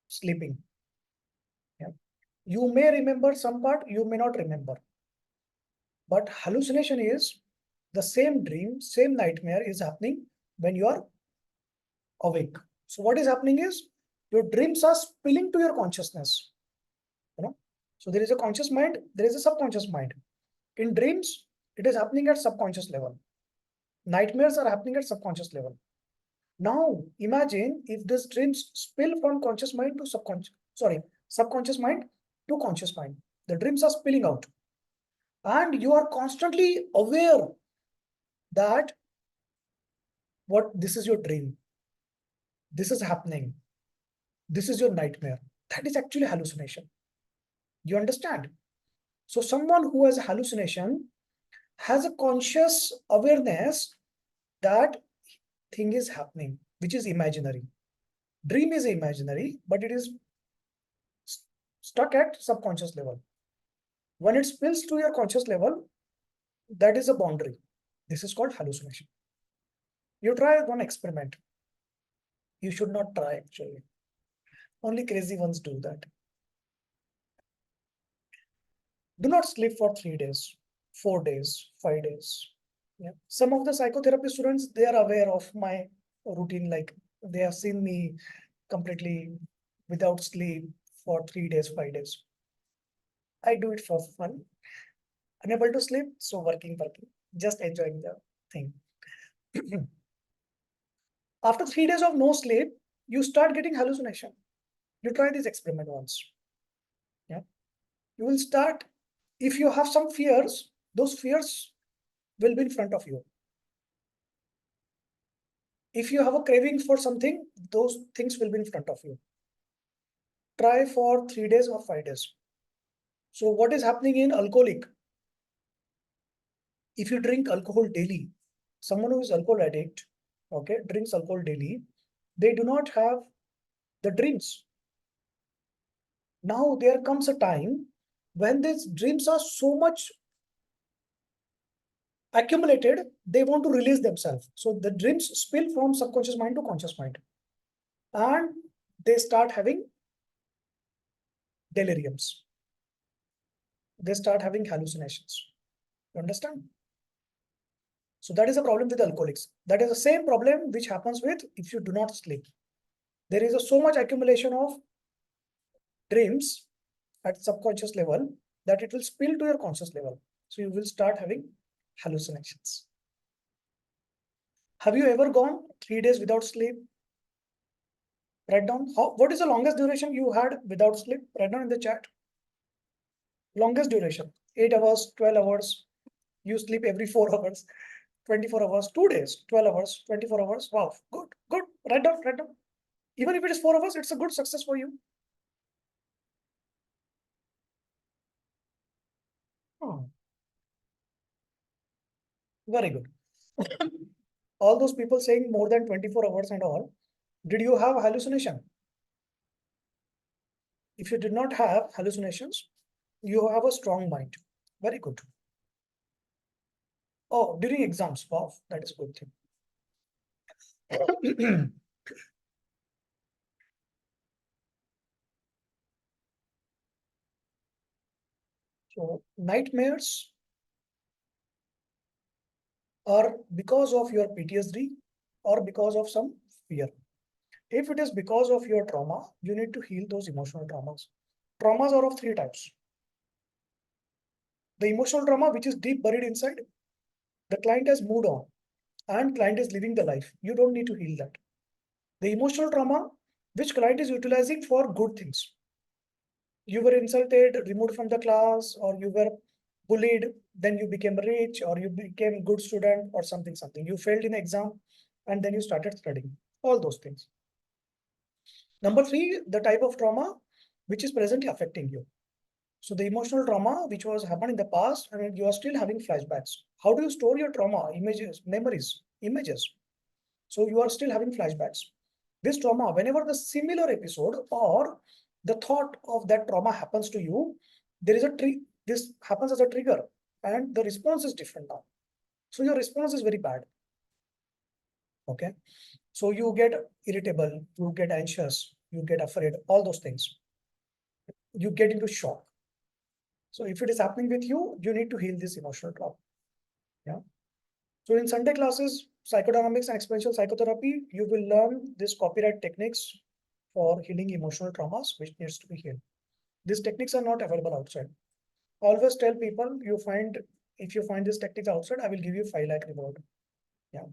sleeping. Yeah. You may remember some part, you may not remember. But hallucination is the same dream, same nightmare is happening when you are awake. So what is happening is your dreams are spilling to your consciousness. You know, so there is a conscious mind, there is a subconscious mind. In dreams, it is happening at subconscious level. Nightmares are happening at subconscious level. Now imagine if these dreams spill from conscious mind to subconscious mind to conscious mind. The dreams are spilling out, and you are constantly aware that what this is your dream, this is happening, this is your nightmare. That is actually hallucination. You understand? So someone who has a hallucination has a conscious awareness that thing is happening, which is imaginary. Dream is imaginary, but it is stuck at subconscious level. When it spills to your conscious level, that is a boundary. This is called hallucination. You try one experiment. You should not try actually. Only crazy ones do that. Do not sleep for 3 days, 4 days, 5 days. Yeah. Some of the psychotherapy students, they are aware of my routine. Like they have seen me completely without sleep for 3 days, 5 days. I do it for fun. Unable to sleep, so working, just enjoying the thing. After 3 days of no sleep, you start getting hallucination. You try this experiment once. Yeah. You will start, if you have some fears, those fears will be in front of you. If you have a craving for something, those things will be in front of you. Try for 3 days or 5 days. So what is happening in alcoholic? If you drink alcohol daily, someone who is alcohol addict, okay, drinks alcohol daily, they do not have the dreams. Now there comes a time when these dreams are so much accumulated, they want to release themselves. So the dreams spill from subconscious mind to conscious mind, and they start having deliriums. They start having hallucinations. You understand? So that is a problem with alcoholics. That is the same problem which happens with if you do not sleep. There is so much accumulation of dreams at subconscious level that it will spill to your conscious level. So you will start having hallucinations. Have you ever gone 3 days without sleep? Write down what is the longest duration you had without sleep? Write down in the chat. Longest duration, 8 hours, 12 hours. You sleep every 4 hours, 24 hours, 2 days, 12 hours, 24 hours. Wow, good, good. Write down, write down. Even if it is 4 hours, it's a good success for you. Oh, very good. All those people saying more than 24 hours and all, did you have hallucination? If you did not have hallucinations, you have a strong mind. Very good. Oh, during exams. Wow, that is a good thing. So nightmares are because of your PTSD or because of some fear. If it is because of your trauma, you need to heal those emotional traumas. Traumas are of three types. The emotional trauma, which is deep buried inside, the client has moved on and client is living the life. You don't need to heal that. The emotional trauma, which client is utilizing for good things. You were insulted, removed from the class, or you were bullied, then you became rich, or you became good student, or something. You failed in exam, and then you started studying. All those things. Number three, the type of trauma which is presently affecting you. So the emotional trauma which was happened in the past, and you are still having flashbacks. How do you store your trauma? Images, memories, images. So you are still having flashbacks. This trauma, whenever the similar episode or the thought of that trauma happens to you, there is a this happens as a trigger, and the response is different now. So your response is very bad. Okay. So you get irritable, you get anxious, you get afraid, all those things. You get into shock. So if it is happening with you, you need to heal this emotional trauma. Yeah. So in Sunday classes, psychodynamics and experiential psychotherapy, you will learn this copyright techniques for healing emotional traumas, which needs to be healed. These techniques are not available outside. Always tell people if you find these techniques outside, I will give you 5 lakh reward. Yeah.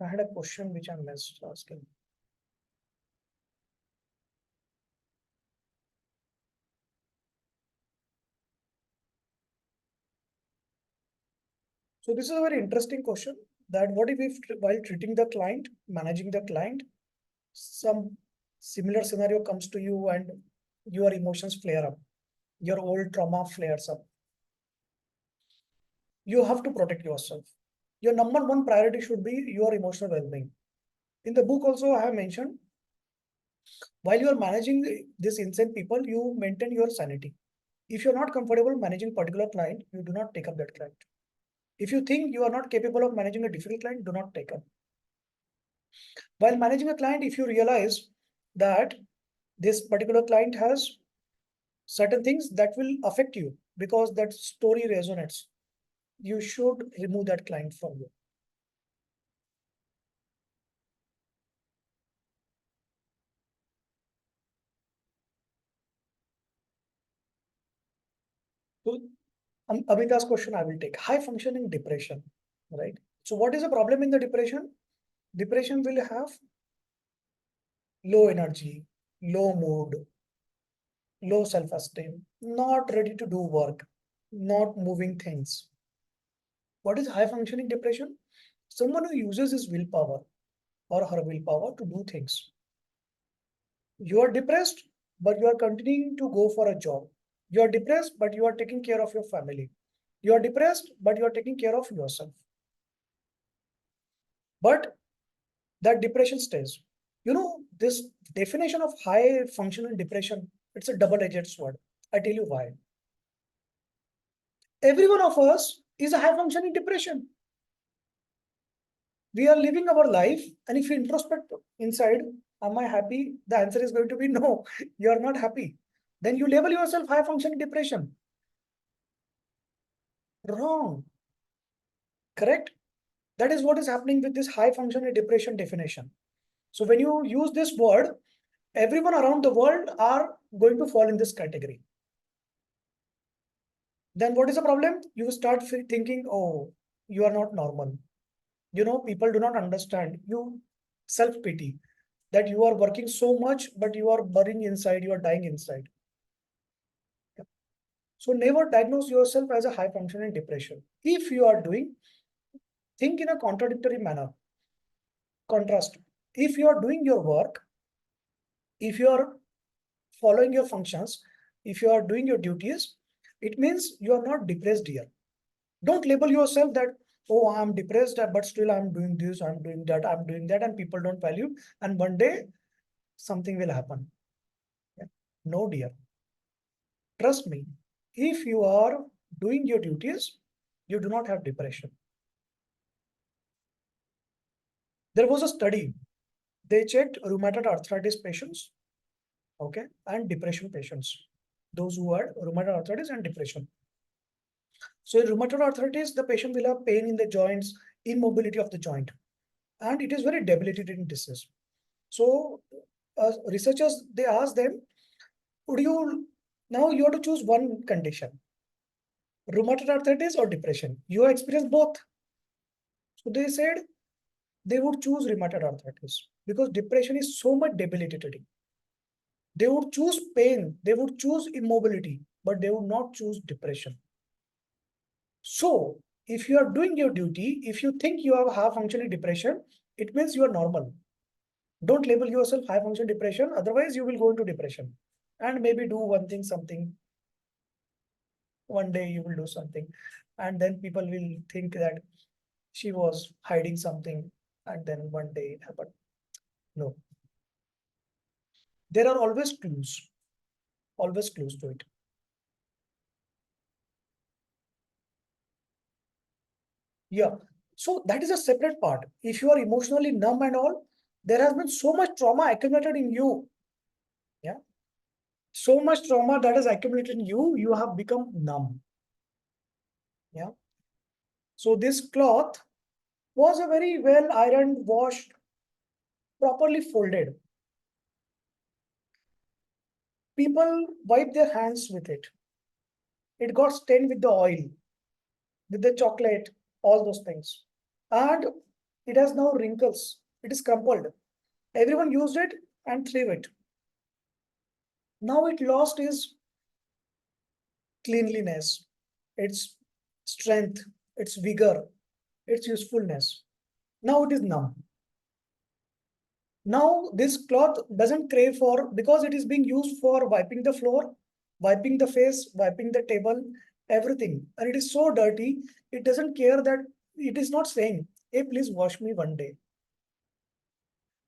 I had a question which I missed asking. So this is a very interesting question that what if while treating the client, managing the client, some similar scenario comes to you and your emotions flare up, your old trauma flares up. You have to protect yourself. Your number one priority should be your emotional well-being. In the book also I have mentioned, while you are managing this insane people, you maintain your sanity. If you're not comfortable managing particular client, you do not take up that client. If you think you are not capable of managing a difficult client, do not take up. While managing a client, if you realize that this particular client has certain things that will affect you because that story resonates, you should remove that client from you. So Amita's question I will take. High functioning depression. right? So what is the problem in the depression? Depression will have low energy, low mood, low self-esteem, not ready to do work, not moving things. What is high functioning depression? Someone who uses his willpower or her willpower to do things. You are depressed, but you are continuing to go for a job. You are depressed, but you are taking care of your family. You are depressed, but you are taking care of yourself. But that depression stays. This definition of high functional depression, it's a double-edged sword. I tell you why. Every one of us is a high functioning depression. We are living our life, and if you introspect inside, am I happy? The answer is going to be no, you are not happy. Then you label yourself high functioning depression. Wrong. Correct? That is what is happening with this high functioning depression definition. So when you use this word, everyone around the world are going to fall in this category. Then what is the problem? You start thinking, oh, you are not normal. People do not understand. You self-pity that you are working so much, but you are burning inside, you are dying inside. So never diagnose yourself as a high functioning depression. If you are doing, think in a contradictory manner. Contrast. If you are doing your work, if you are following your functions, if you are doing your duties, it means you are not depressed here. Don't label yourself that, oh, I'm depressed, but still I'm doing this, I'm doing that, and people don't value. And one day something will happen. Yeah. No, dear. Trust me. If you are doing your duties, you do not have depression. There was a study. They checked rheumatoid arthritis patients, okay, and depression patients. Those who had rheumatoid arthritis and depression. So in rheumatoid arthritis, the patient will have pain in the joints, immobility of the joint, and it is very debilitating disease. So researchers, they asked them, would you, now you have to choose one condition, rheumatoid arthritis or depression. You experience both. So they said they would choose rheumatoid arthritis because depression is so much debilitating. They would choose pain, they would choose immobility, but they would not choose depression. So, if you are doing your duty, if you think you have high functioning depression, it means you are normal. Don't label yourself high functioning depression, otherwise, you will go into depression. And maybe do one thing, something. One day you will do something, and then people will think that she was hiding something, and then one day it happened. No, there are always clues to it. Yeah. So that is a separate part. If you are emotionally numb and all, there has been so much trauma accumulated in you. Yeah. So much trauma that has accumulated in you, you have become numb. Yeah. So this cloth was a very well ironed, washed, properly folded. People wipe their hands with it. It got stained with the oil, with the chocolate, all those things. And it has now wrinkles. It is crumpled. Everyone used it and threw it. Now it lost its cleanliness, its strength, its vigor, its usefulness. Now it is numb. Now this cloth doesn't crave for, because it is being used for wiping the floor, wiping the face, wiping the table, everything. And it is so dirty, it doesn't care that it is not saying, hey, please wash me one day.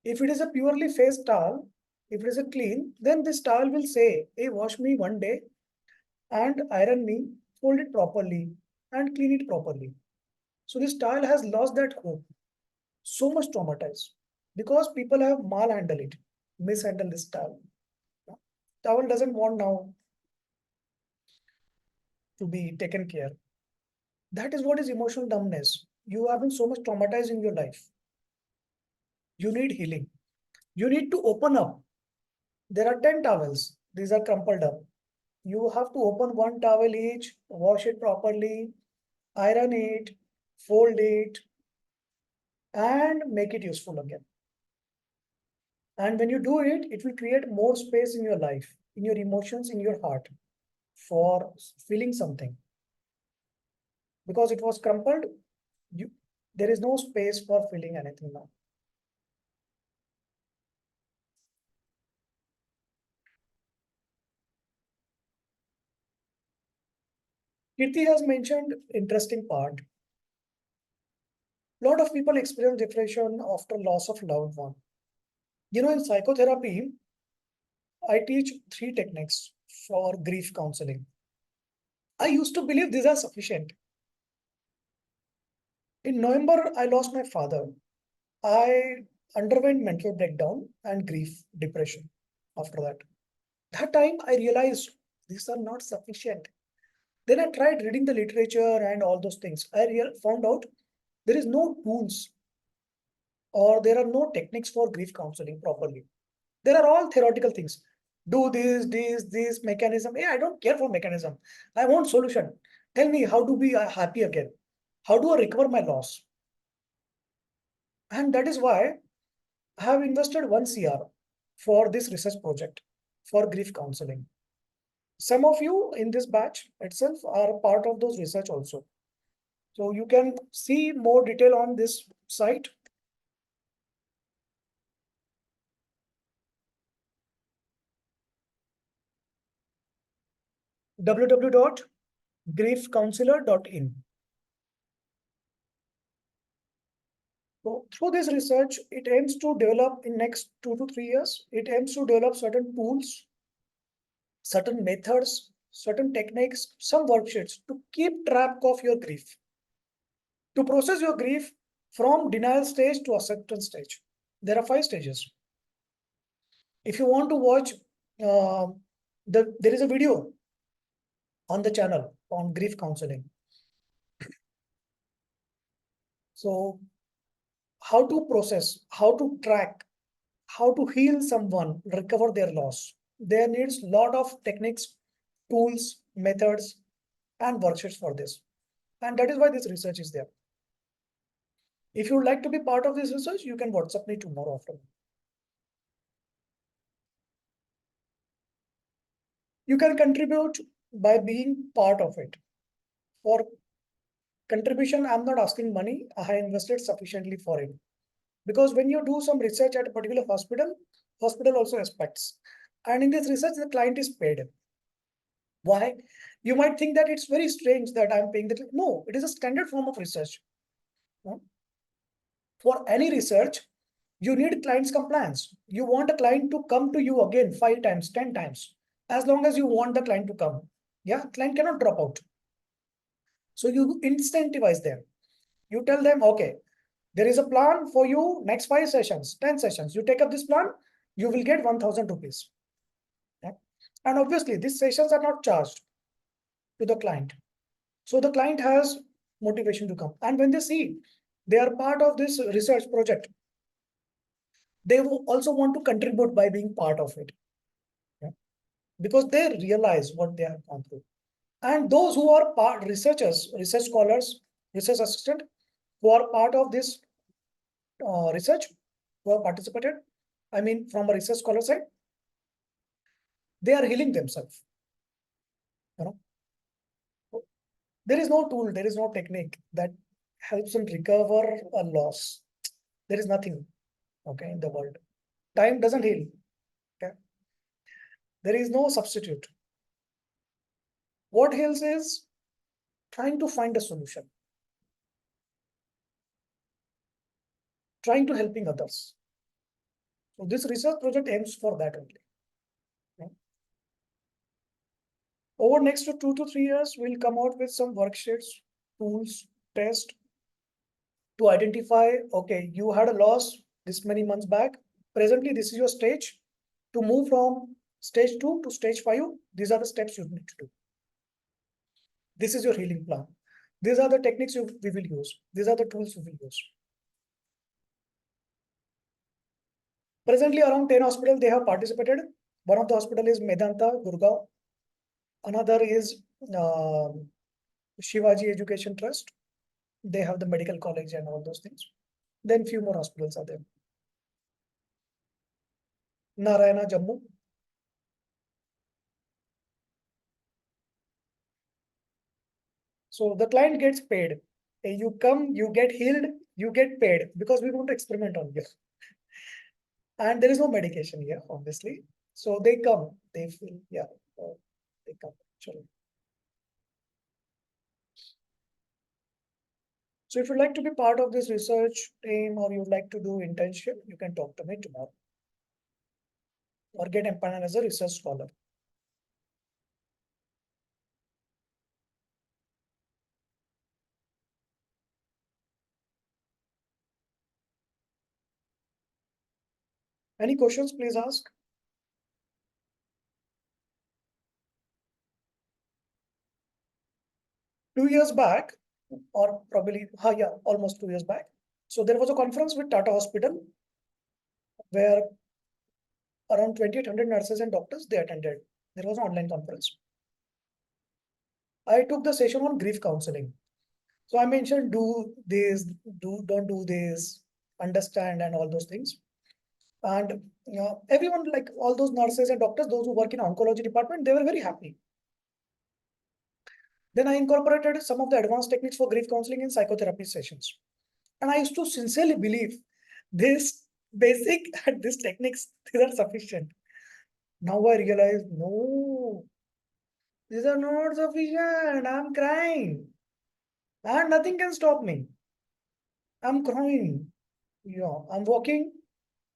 If it is a purely face towel, if it is a clean, then this towel will say, hey, wash me one day and iron me, fold it properly and clean it properly. So this towel has lost that hope. So much traumatized because people have malhandled it, mishandled this towel. Towel doesn't want now to be taken care. That is what is emotional numbness. You have been so much traumatized in your life. You need healing. You need to open up. There are 10 towels. These are crumpled up. You have to open one towel each, wash it properly, iron it, fold it, and make it useful again. And when you do it, it will create more space in your life, in your emotions, in your heart for feeling something. Because it was crumpled, you, there is no space for feeling anything now. Kirti has mentioned interesting part. A lot of people experience depression after loss of loved one. In psychotherapy, I teach 3 techniques for grief counseling. I used to believe these are sufficient. In November, I lost my father. I underwent mental breakdown and grief, depression after that. That time I realized these are not sufficient. Then I tried reading the literature and all those things. I found out there is no tools or there are no techniques for grief counseling properly. There are all theoretical things. Do this mechanism. Hey, I don't care for mechanism. I want solution. Tell me how to be happy again. How do I recover my loss? And that is why I have invested 1 CR for this research project for grief counseling. Some of you in this batch itself are part of those research also. So you can see more detail on this site. www.griefcounselor.in. So through this research, it aims to develop in next 2 to 3 years, it aims to develop certain tools, certain methods, certain techniques, some worksheets to keep track of your grief, to process your grief from denial stage to acceptance stage. There are 5 stages. If you want to watch, there is a video on the channel on grief counseling. So how to process, how to track, how to heal someone, recover their loss. There needs a lot of techniques, tools, methods, and worksheets for this. And that is why this research is there. If you would like to be part of this research, you can WhatsApp me tomorrow afternoon. You can contribute by being part of it. For contribution, I'm not asking money. I have invested sufficiently for it. Because when you do some research at a particular hospital also expects. And in this research, the client is paid. Why? You might think that it's very strange that I'm paying that. No, it is a standard form of research. For any research, you need client's compliance. You want a client to come to you again 5 times, 10 times, as long as you want the client to come. Yeah, client cannot drop out. So you incentivize them. You tell them, okay, there is a plan for you next 5 sessions, 10 sessions. You take up this plan, you will get 1,000 rupees. Yeah? And obviously, these sessions are not charged to the client. So the client has motivation to come. And when they see they are part of this research project, they will also want to contribute by being part of it. Yeah? Because they realize what they have gone through. And those who are researchers, research scholars, research assistant, who are part of this research, who have participated, I mean, from a research scholar side, they are healing themselves. There is no tool, there is no technique that helps them recover a loss. There is nothing, okay, in the world. Time doesn't heal. Okay? There is no substitute. What heals is trying to find a solution, trying to helping others. So this research project aims for that only. Okay? Over next 2 to 3 years, we'll come out with some worksheets, tools, tests to identify, okay, you had a loss this many months back. Presently, this is your stage. To move from stage 2 to stage 5, these are the steps you need to do. This is your healing plan. These are the techniques we will use. These are the tools we will use. Presently, around 10 hospitals, they have participated. One of the hospital is Medanta, Gurgaon. Another is Shivaji Education Trust. They have the medical college and all those things. Then few more hospitals are there. Narayana, Jammu. So the client gets paid. You come, you get healed, you get paid because we want to experiment on you. And there is no medication here, obviously. So they come, they feel, yeah, they come. Actually. So if you'd like to be part of this research team or you'd like to do internship, you can talk to me tomorrow or get empaneled as a research scholar. Any questions, please ask. Two years back, or probably, yeah, almost 2 years back. So there was a conference with Tata Hospital where around 2,800 nurses and doctors, they attended. There was an online conference. I took the session on grief counseling. So I mentioned do this, don't do this, understand and all those things. And everyone, like all those nurses and doctors, those who work in oncology department, they were very happy. Then I incorporated some of the advanced techniques for grief counseling in psychotherapy sessions. And I used to sincerely believe this basic and these techniques, these are sufficient. Now I realize, no, these are not sufficient. I'm crying. And nothing can stop me. I'm crying. Yeah, I'm walking,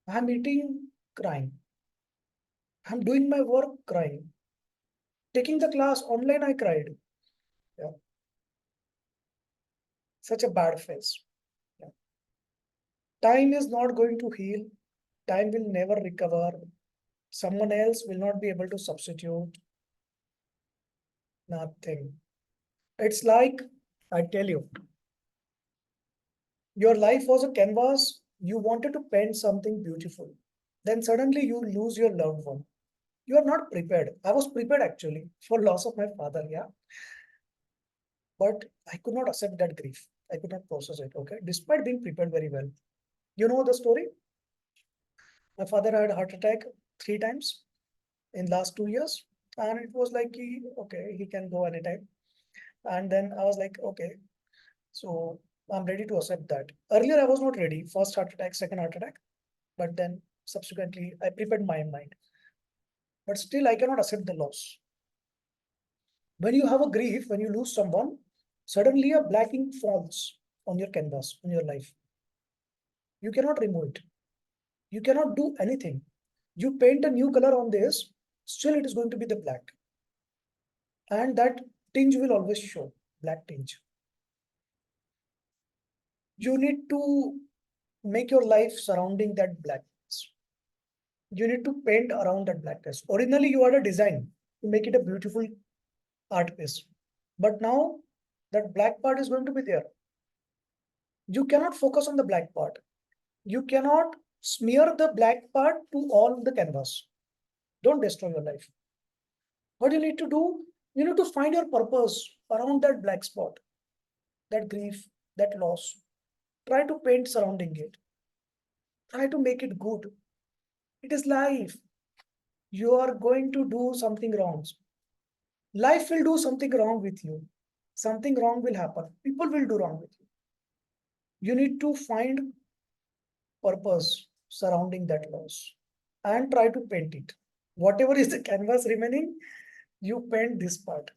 I'm eating, crying. I'm doing my work, crying. Taking the class online, I cried. Yeah, such a bad phase. Yeah. Time is not going to heal. Time will never recover. Someone else will not be able to substitute. Nothing. It's like, I tell you, your life was a canvas. You wanted to paint something beautiful. Then suddenly you lose your loved one. You are not prepared. I was prepared actually for loss of my father. Yeah. But I could not accept that grief. I could not process it. Okay. Despite being prepared very well. You know the story? My father had a heart attack 3 times in last 2 years. And it was like, okay, he can go anytime. And then I was like, okay, so I'm ready to accept that. Earlier, I was not ready. First heart attack, second heart attack. But then subsequently, I prepared my mind. But still, I cannot accept the loss. When you have a grief, when you lose someone, suddenly a black ink falls on your canvas, on your life. You cannot remove it. You cannot do anything. You paint a new color on this, still it is going to be the black. And that tinge will always show, black tinge. You need to make your life surrounding that blackness. You need to paint around that blackness. Originally, you had a design to make it a beautiful art piece. But now that black part is going to be there. You cannot focus on the black part. You cannot smear the black part to all the canvas. Don't destroy your life. What you need to do, you need to find your purpose around that black spot, that grief, that loss. Try to paint surrounding it. Try to make it good. It is life. You are going to do something wrong. Life will do something wrong with you. Something wrong will happen. People will do wrong with you. You need to find purpose surrounding that loss and try to paint it. Whatever is the canvas remaining, you paint this part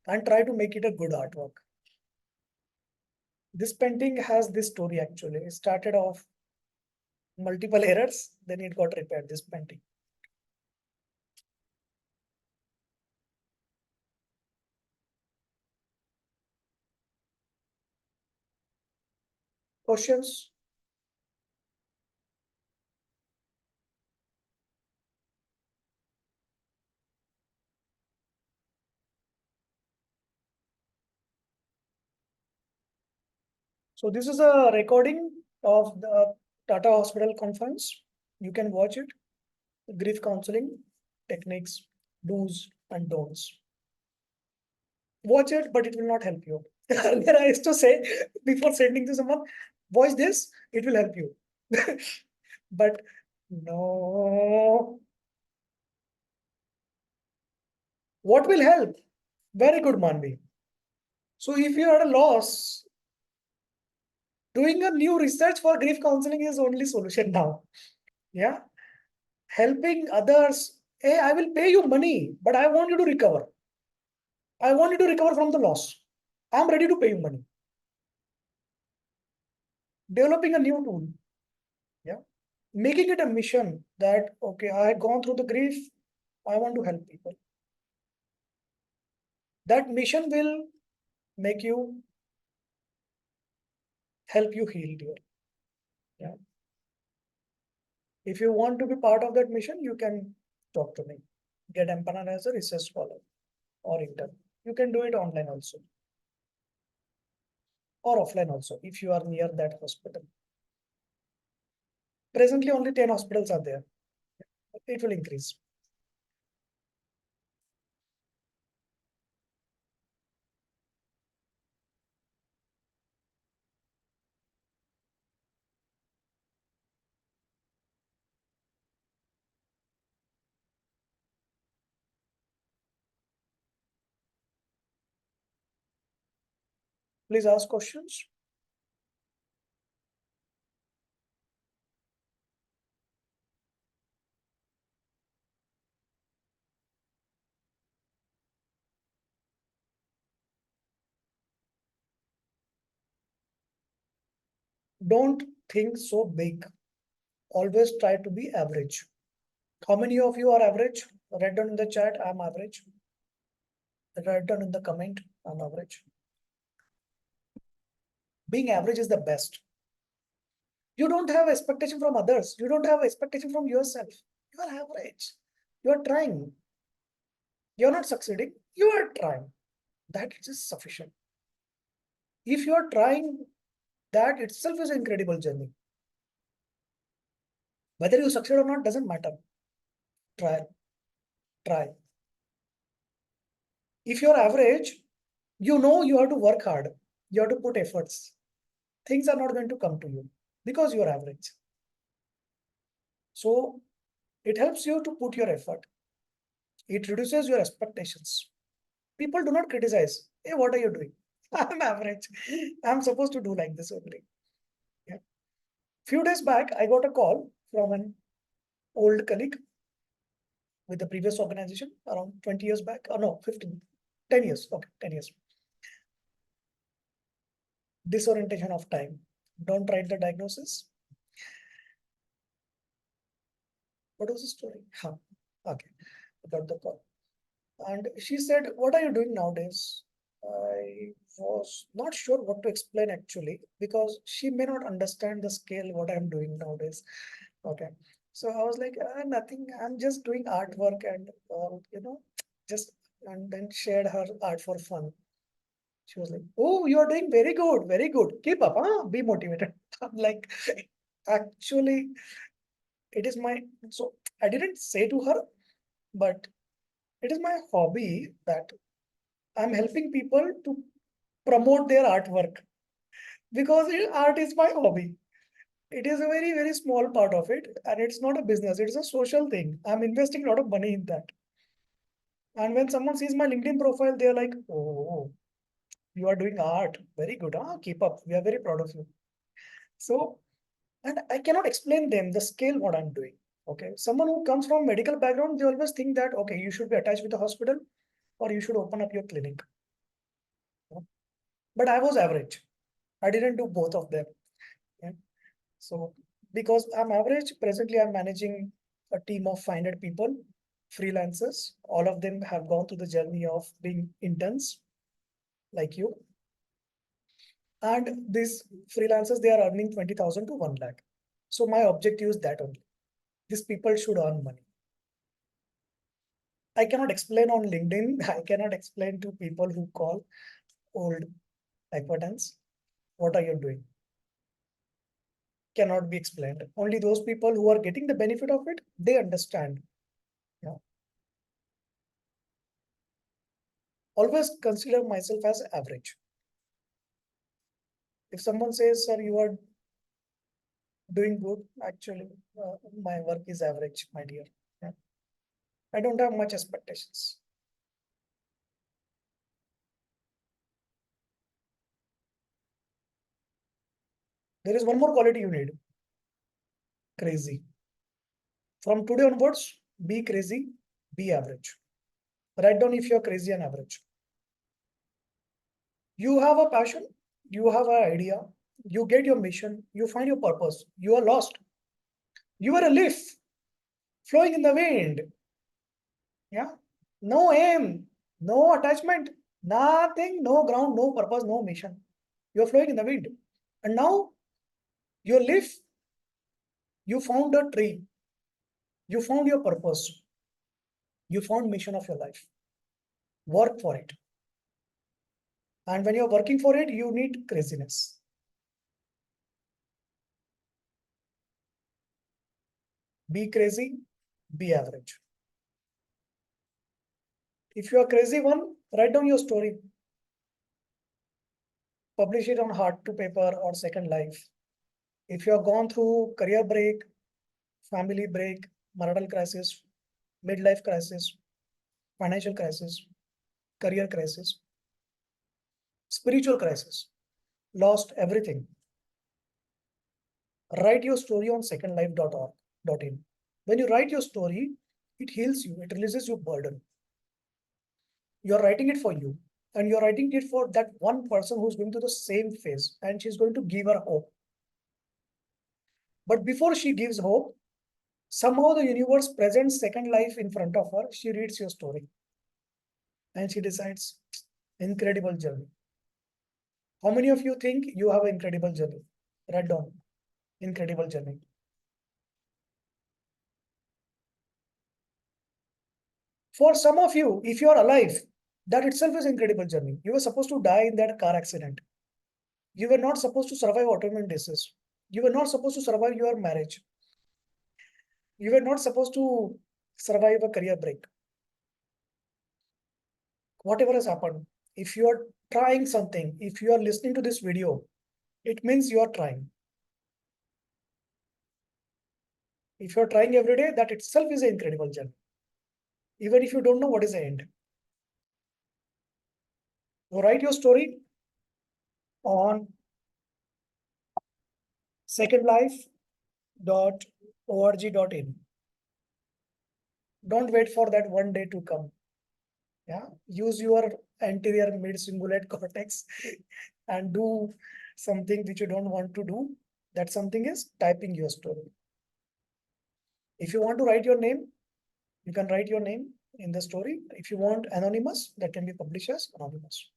and try to make it a good artwork. This painting has this story actually. It started off multiple errors, then it got repaired, this painting. Questions? So this is a recording of the Tata Hospital conference. You can watch it. Grief counseling techniques, do's and don'ts. Watch it, but it will not help you. Earlier I used to say before sending to someone, watch this, it will help you. But no, what will help? Very good, Manvi. So if you are at a loss, doing a new research for grief counseling is only solution now. Yeah. Helping others. Hey, I will pay you money, but I want you to recover. I want you to recover from the loss. I'm ready to pay you money. Developing a new tool. Yeah. Making it a mission that, okay, I have gone through the grief. I want to help people. That mission will make you, help you heal, dear. Yeah. If you want to be part of that mission, you can talk to me. Get empaneled as a research scholar or intern. You can do it online also or offline also if you are near that hospital. Presently, only 10 hospitals are there. It will increase. Please ask questions. Don't think so big. Always try to be average. How many of you are average? Write down in the chat, I'm average. Write down in the comment, I'm average. Being average is the best. You don't have expectation from others. You don't have expectation from yourself. You are average. You are trying. You're not succeeding. You are trying. That is sufficient. If you are trying, that itself is an incredible journey. Whether you succeed or not doesn't matter. Try. Try. If you're average, you know you have to work hard. You have to put efforts. Things are not going to come to you because you're average. So it helps you to put your effort. It reduces your expectations. People do not criticize. Hey, what are you doing? I'm average. I'm supposed to do like this only. Yeah. Few days back, I got a call from an old colleague with the previous organization around 20 years back. Or no, 15, 10 years. Okay, 10 years. Disorientation of time. Don't write the diagnosis. What was the story? Huh. Okay, I got the call. And she said, what are you doing nowadays? I was not sure what to explain actually, because she may not understand the scale what I'm doing nowadays. Okay. So I was like, nothing, I'm just doing artwork and, just, and then shared her art for fun. She was like, oh, you're doing very good, very good. Keep up, huh? Be motivated. I'm like, actually, it is my, so I didn't say to her, but it is my hobby that I'm helping people to promote their artwork because art is my hobby. It is a very, very small part of it, and it's not a business, it's a social thing. I'm investing a lot of money in that. And when someone sees my LinkedIn profile, they're like, oh, you are doing art. Very good. Keep up. We are very proud of you. So, and I cannot explain them the scale what I'm doing. Okay. Someone who comes from medical background, they always think that, okay, you should be attached with the hospital or you should open up your clinic. But I was average. I didn't do both of them. Yeah. So because I'm average, presently I'm managing a team of 500 people, freelancers. All of them have gone through the journey of being interns like you. And these freelancers, they are earning 20,000 to 1 lakh. So my objective is that only. These people should earn money. I cannot explain on LinkedIn. I cannot explain to people who call old acquaintance. What are you doing? Cannot be explained. Only those people who are getting the benefit of it, they understand. Yeah. Always consider myself as average. If someone says, sir, you are doing good, actually, my work is average, my dear. Yeah. I don't have much expectations. There is one more quality you need, crazy. From today onwards, be crazy, be average. Write down if you're crazy and average. You have a passion, you have an idea, you get your mission, you find your purpose, you are lost. You are a leaf flowing in the wind. Yeah. No aim, no attachment, nothing, no ground, no purpose, no mission. You are flowing in the wind. And now your leaf, you found a tree, you found your purpose, you found mission of your life. Work for it. And when you're working for it, you need craziness. Be crazy, be average. If you are crazy one, write down your story. Publish it on Heart to Paper or Second Life. If you have gone through career break, family break, marital crisis, midlife crisis, financial crisis, career crisis, spiritual crisis, lost everything, write your story on secondlife.org.in. When you write your story, it heals you, it releases your burden. You're writing it for you, and you're writing it for that one person who's going through the same phase, and she's going to give her hope. But before she gives hope, somehow the universe presents second life in front of her. She reads your story and she decides, incredible journey. How many of you think you have an incredible journey? Write down, incredible journey. For some of you, if you are alive, that itself is incredible journey. You were supposed to die in that car accident. You were not supposed to survive autoimmune disease. You were not supposed to survive your marriage. You were not supposed to survive a career break. Whatever has happened, if you are trying something, if you are listening to this video, it means you are trying. If you are trying every day, that itself is an incredible journey. Even if you don't know what is the end. So write your story on secondlife.org.in. Don't wait for that one day to come. Yeah, use your anterior mid-cingulate cortex and do something which you don't want to do. That something is typing your story. If you want to write your name, you can write your name in the story. If you want anonymous, that can be published as anonymous.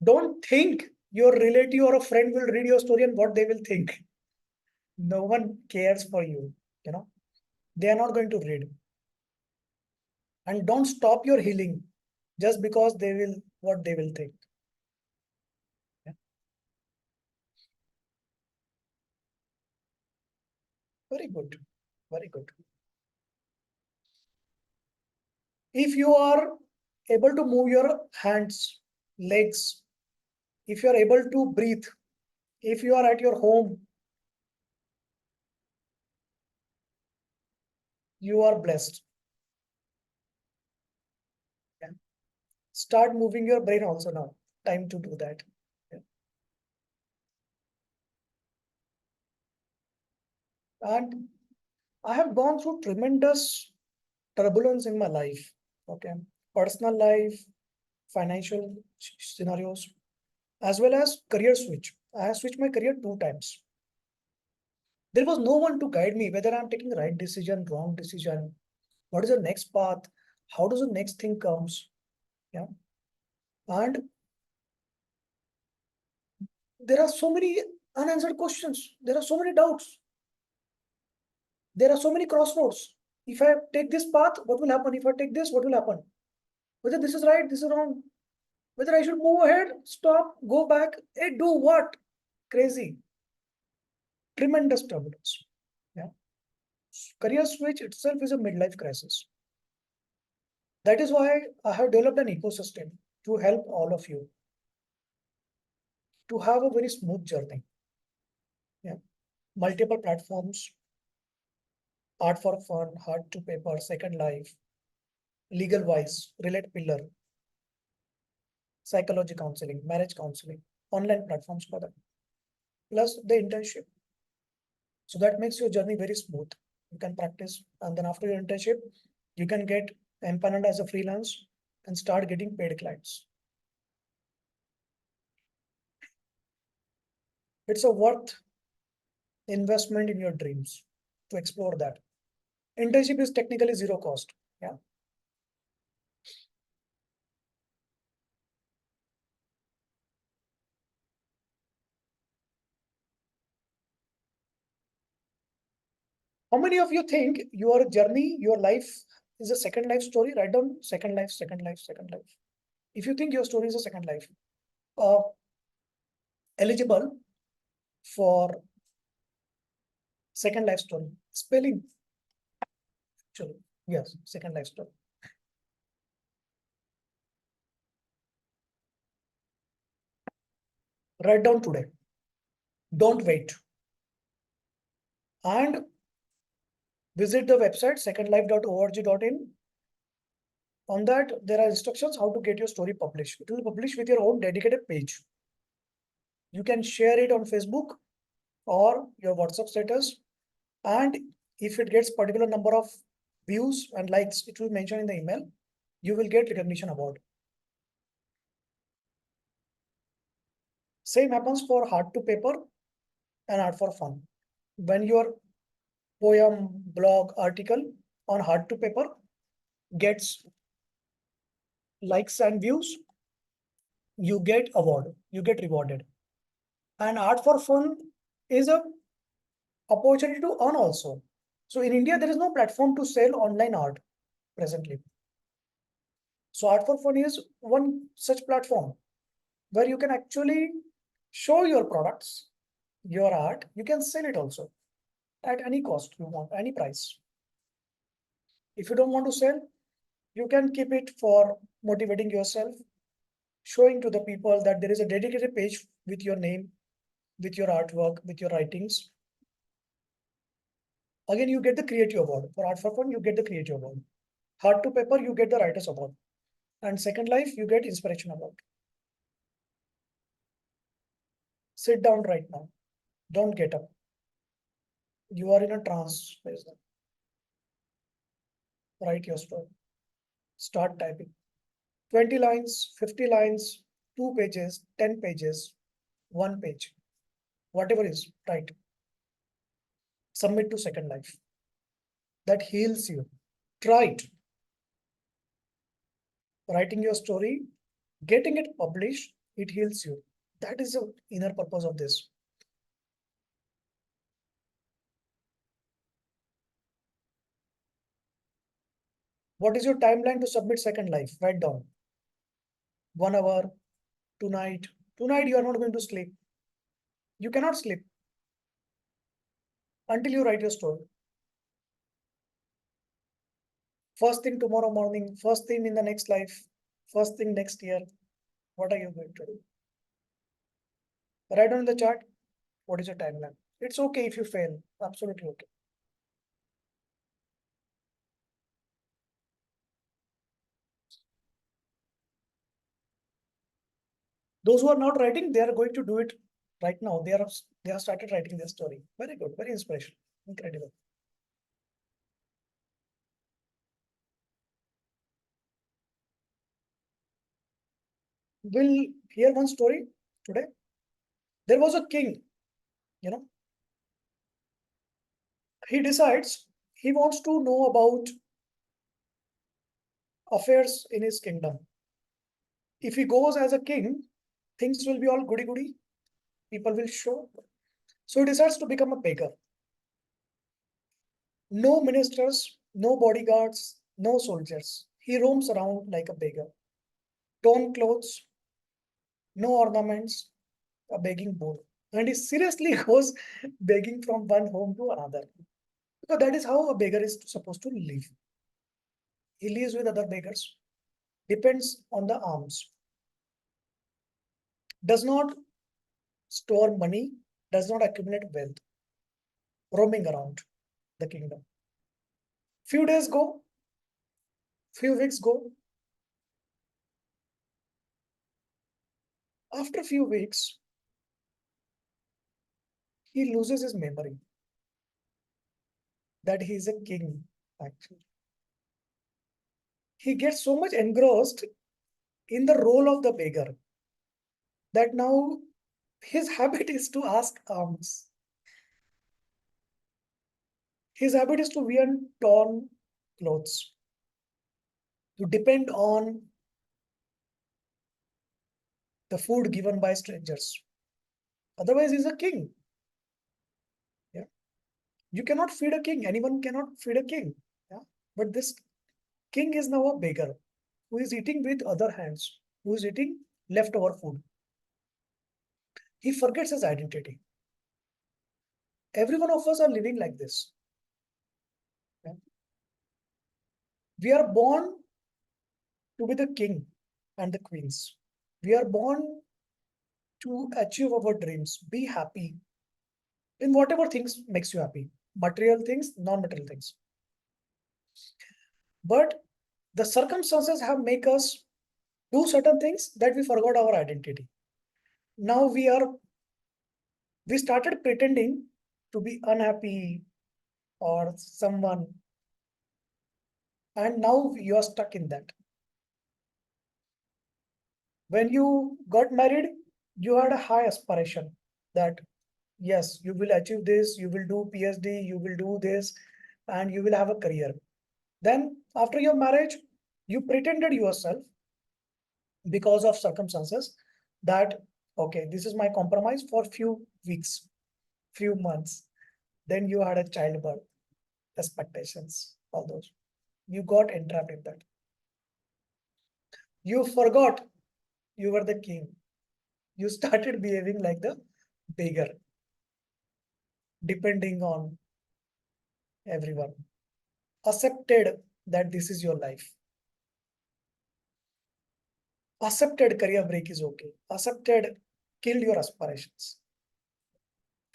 Don't think your relative or a friend will read your story and what they will think. No one cares for you, you know. They are not going to read. And don't stop your healing just because they will what they will think. Yeah. Very good. Very good. If you are able to move your hands, legs, if you are able to breathe, if you are at your home, you are blessed. Yeah. Start moving your brain also now. Time to do that. Yeah. And I have gone through tremendous turbulence in my life. Okay. Personal life, financial scenarios, as well as career switch. I have switched my career 2 times. There was no one to guide me whether I'm taking right decision, wrong decision, what is the next path, how does the next thing comes. Yeah. And there are so many unanswered questions. There are so many doubts. There are so many crossroads. If I take this path, what will happen? If I take this, what will happen? Whether this is right, this is wrong. Whether I should move ahead, stop, go back, hey, do what? Crazy. tremendous turbulence. Yeah. Career switch itself is a midlife crisis. That is why I have developed an ecosystem to help all of you to have a very smooth journey. Yeah. Multiple platforms, art for fun, hard to paper, second life, legal wise, relate pillar, psychology counseling, marriage counseling, online platforms for that, plus the internship. So that makes your journey very smooth. You can practice, and then after your internship, you can get empaneled as a freelance and start getting paid clients. It's a worth investment in your dreams to explore that. Internship is technically zero cost. Yeah. How many of you think your journey, your life is a second life story? Write down second life, second life, second life. If you think your story is a second life, uh, eligible for second life story. Spelling, actually. Yes, second life story. Write down today. Don't wait. And visit the website secondlife.org.in. On that, there are instructions how to get your story published. It will publish with your own dedicated page. You can share it on Facebook or your WhatsApp status. And if it gets particular number of views and likes, it will mention in the email. You will get recognition award. Same happens for hard to paper and art for fun. When your poem, blog, article on hard to paper gets likes and views, you get award, you get rewarded. And art for fun is a opportunity to earn also. So in India, there is no platform to sell online art presently. So art for fun is one such platform where you can actually show your products, your art. You can sell it also at any cost you want, any price. If you don't want to sell, you can keep it for motivating yourself, showing to the people that there is a dedicated page with your name, with your artwork, with your writings. Again, you get the creative award. For art for fun, you get the creative award. Hard to paper, you get the writer's award. And second life, you get inspiration award. Sit down right now. Don't get up. You are in a trance phase. Write your story. Start typing. 20 lines, 50 lines, 2 pages, 10 pages, 1 page. Whatever is, write. Submit to second life. That heals you. Try it. Writing your story, getting it published, it heals you. That is the inner purpose of this. What is your timeline to submit second life? Write down. 1 hour, tonight. Tonight you are not going to sleep. You cannot sleep until you write your story. First thing tomorrow morning, first thing in the next life, first thing next year. What are you going to do? Write down in the chart. What is your timeline? It's okay if you fail. Absolutely okay. Those who are not writing, they are going to do it right now. They have started writing their story. Very good, very inspirational, incredible. We'll hear one story today. There was a king, you know, he decides he wants to know about affairs in his kingdom. If he goes as a king, things will be all goody goody. People will show. So he decides to become a beggar. No ministers, no bodyguards, no soldiers. He roams around like a beggar. Torn clothes, no ornaments, a begging bowl. and he seriously goes begging from one home to another. Because that is how a beggar is supposed to live. He lives with other beggars, depends on the alms, does not store money, does not accumulate wealth, roaming around the kingdom. Few days go, few weeks go. After few weeks, he loses his memory that he is a king, actually. He gets so much engrossed in the role of the beggar that now his habit is to ask alms. His habit is to wear torn clothes, to depend on the food given by strangers. Otherwise, he's a king. Yeah. You cannot feed a king. Anyone cannot feed a king. Yeah. But this king is now a beggar who is eating with other hands, who is eating leftover food. He forgets his identity. Every one of us are living like this. Yeah. We are born to be the king and the queens. We are born to achieve our dreams, be happy in whatever things makes you happy, material things, non-material things. But the circumstances have make us do certain things that we forgot our identity. Now we started pretending to be unhappy or someone, and now you are stuck in that. When you got married, you had a high aspiration that yes, you will achieve this, you will do PhD, you will do this, and you will have a career. Then after your marriage, you pretended yourself because of circumstances that okay, this is my compromise for few weeks, few months. Then you had a childbirth, expectations, all those. You got entrapped in that. You forgot you were the king. You started behaving like the beggar, depending on everyone. Accepted that this is your life. Accepted career break is okay. Accepted killed your aspirations.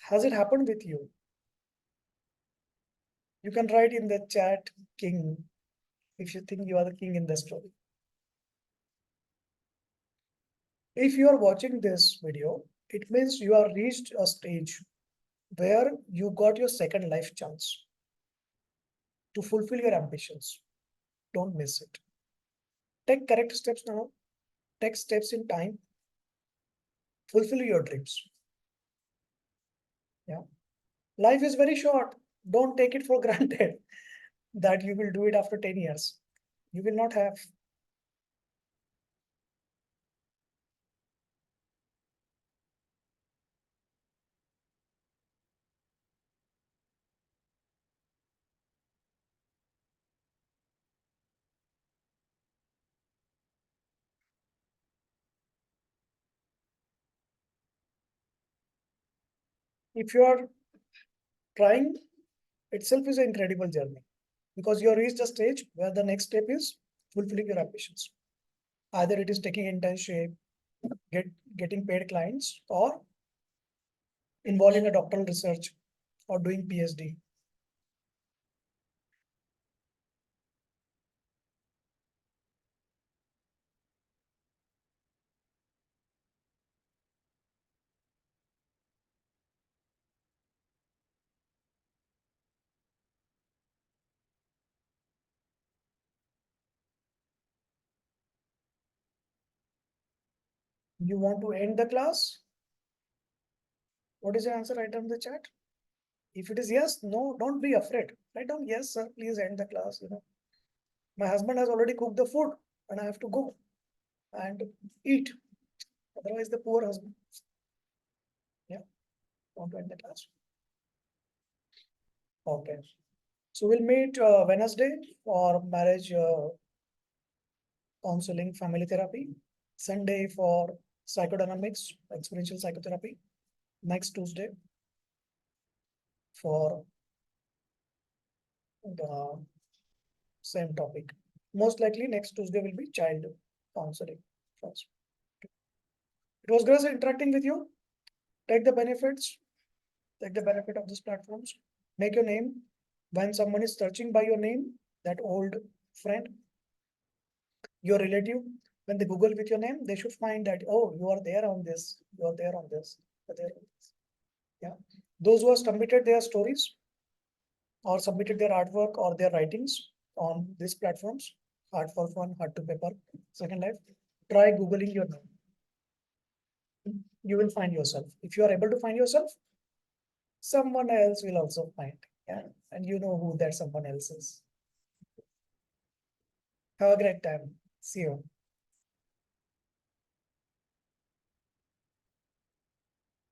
Has it happened with you? You can write in the chat king if you think you are the king in the story. If you are watching this video, it means you are reached a stage where you got your second life chance to fulfill your ambitions. Don't miss it. Take correct steps now. Take steps in time. Fulfill your dreams. Yeah. Life is very short. Don't take it for granted that you will do it after 10 years. You will not have. If you are trying, itself is an incredible journey because you have reached a stage where the next step is fulfilling your ambitions. Either it is taking internship, get, getting paid clients, or involving a doctoral research or doing PhD. You want to end the class? What is your answer? Write down in the chat. If it is yes, no, don't be afraid. Write down yes, sir. Please end the class. My husband has already cooked the food, and I have to go and eat. Otherwise, the poor husband. Yeah, want to end the class. Okay. So we'll meet Wednesday for marriage counseling, family therapy. Sunday for psychodynamics, experiential psychotherapy. next Tuesday for the same topic. Most likely next Tuesday will be child counseling first. It was great interacting with you. Take the benefits, take the benefit of these platforms. Make your name. When someone is searching by your name, that old friend, your relative, when they Google with your name, they should find that, oh, you are there on this, you are there on this, you are there on this. Yeah. Those who have submitted their stories or submitted their artwork or their writings on these platforms, Art for Fun, Art to Paper, Second Life, try Googling your name. You will find yourself. If you are able to find yourself, someone else will also find. Yeah. And you know who that someone else is. Have a great time. See you.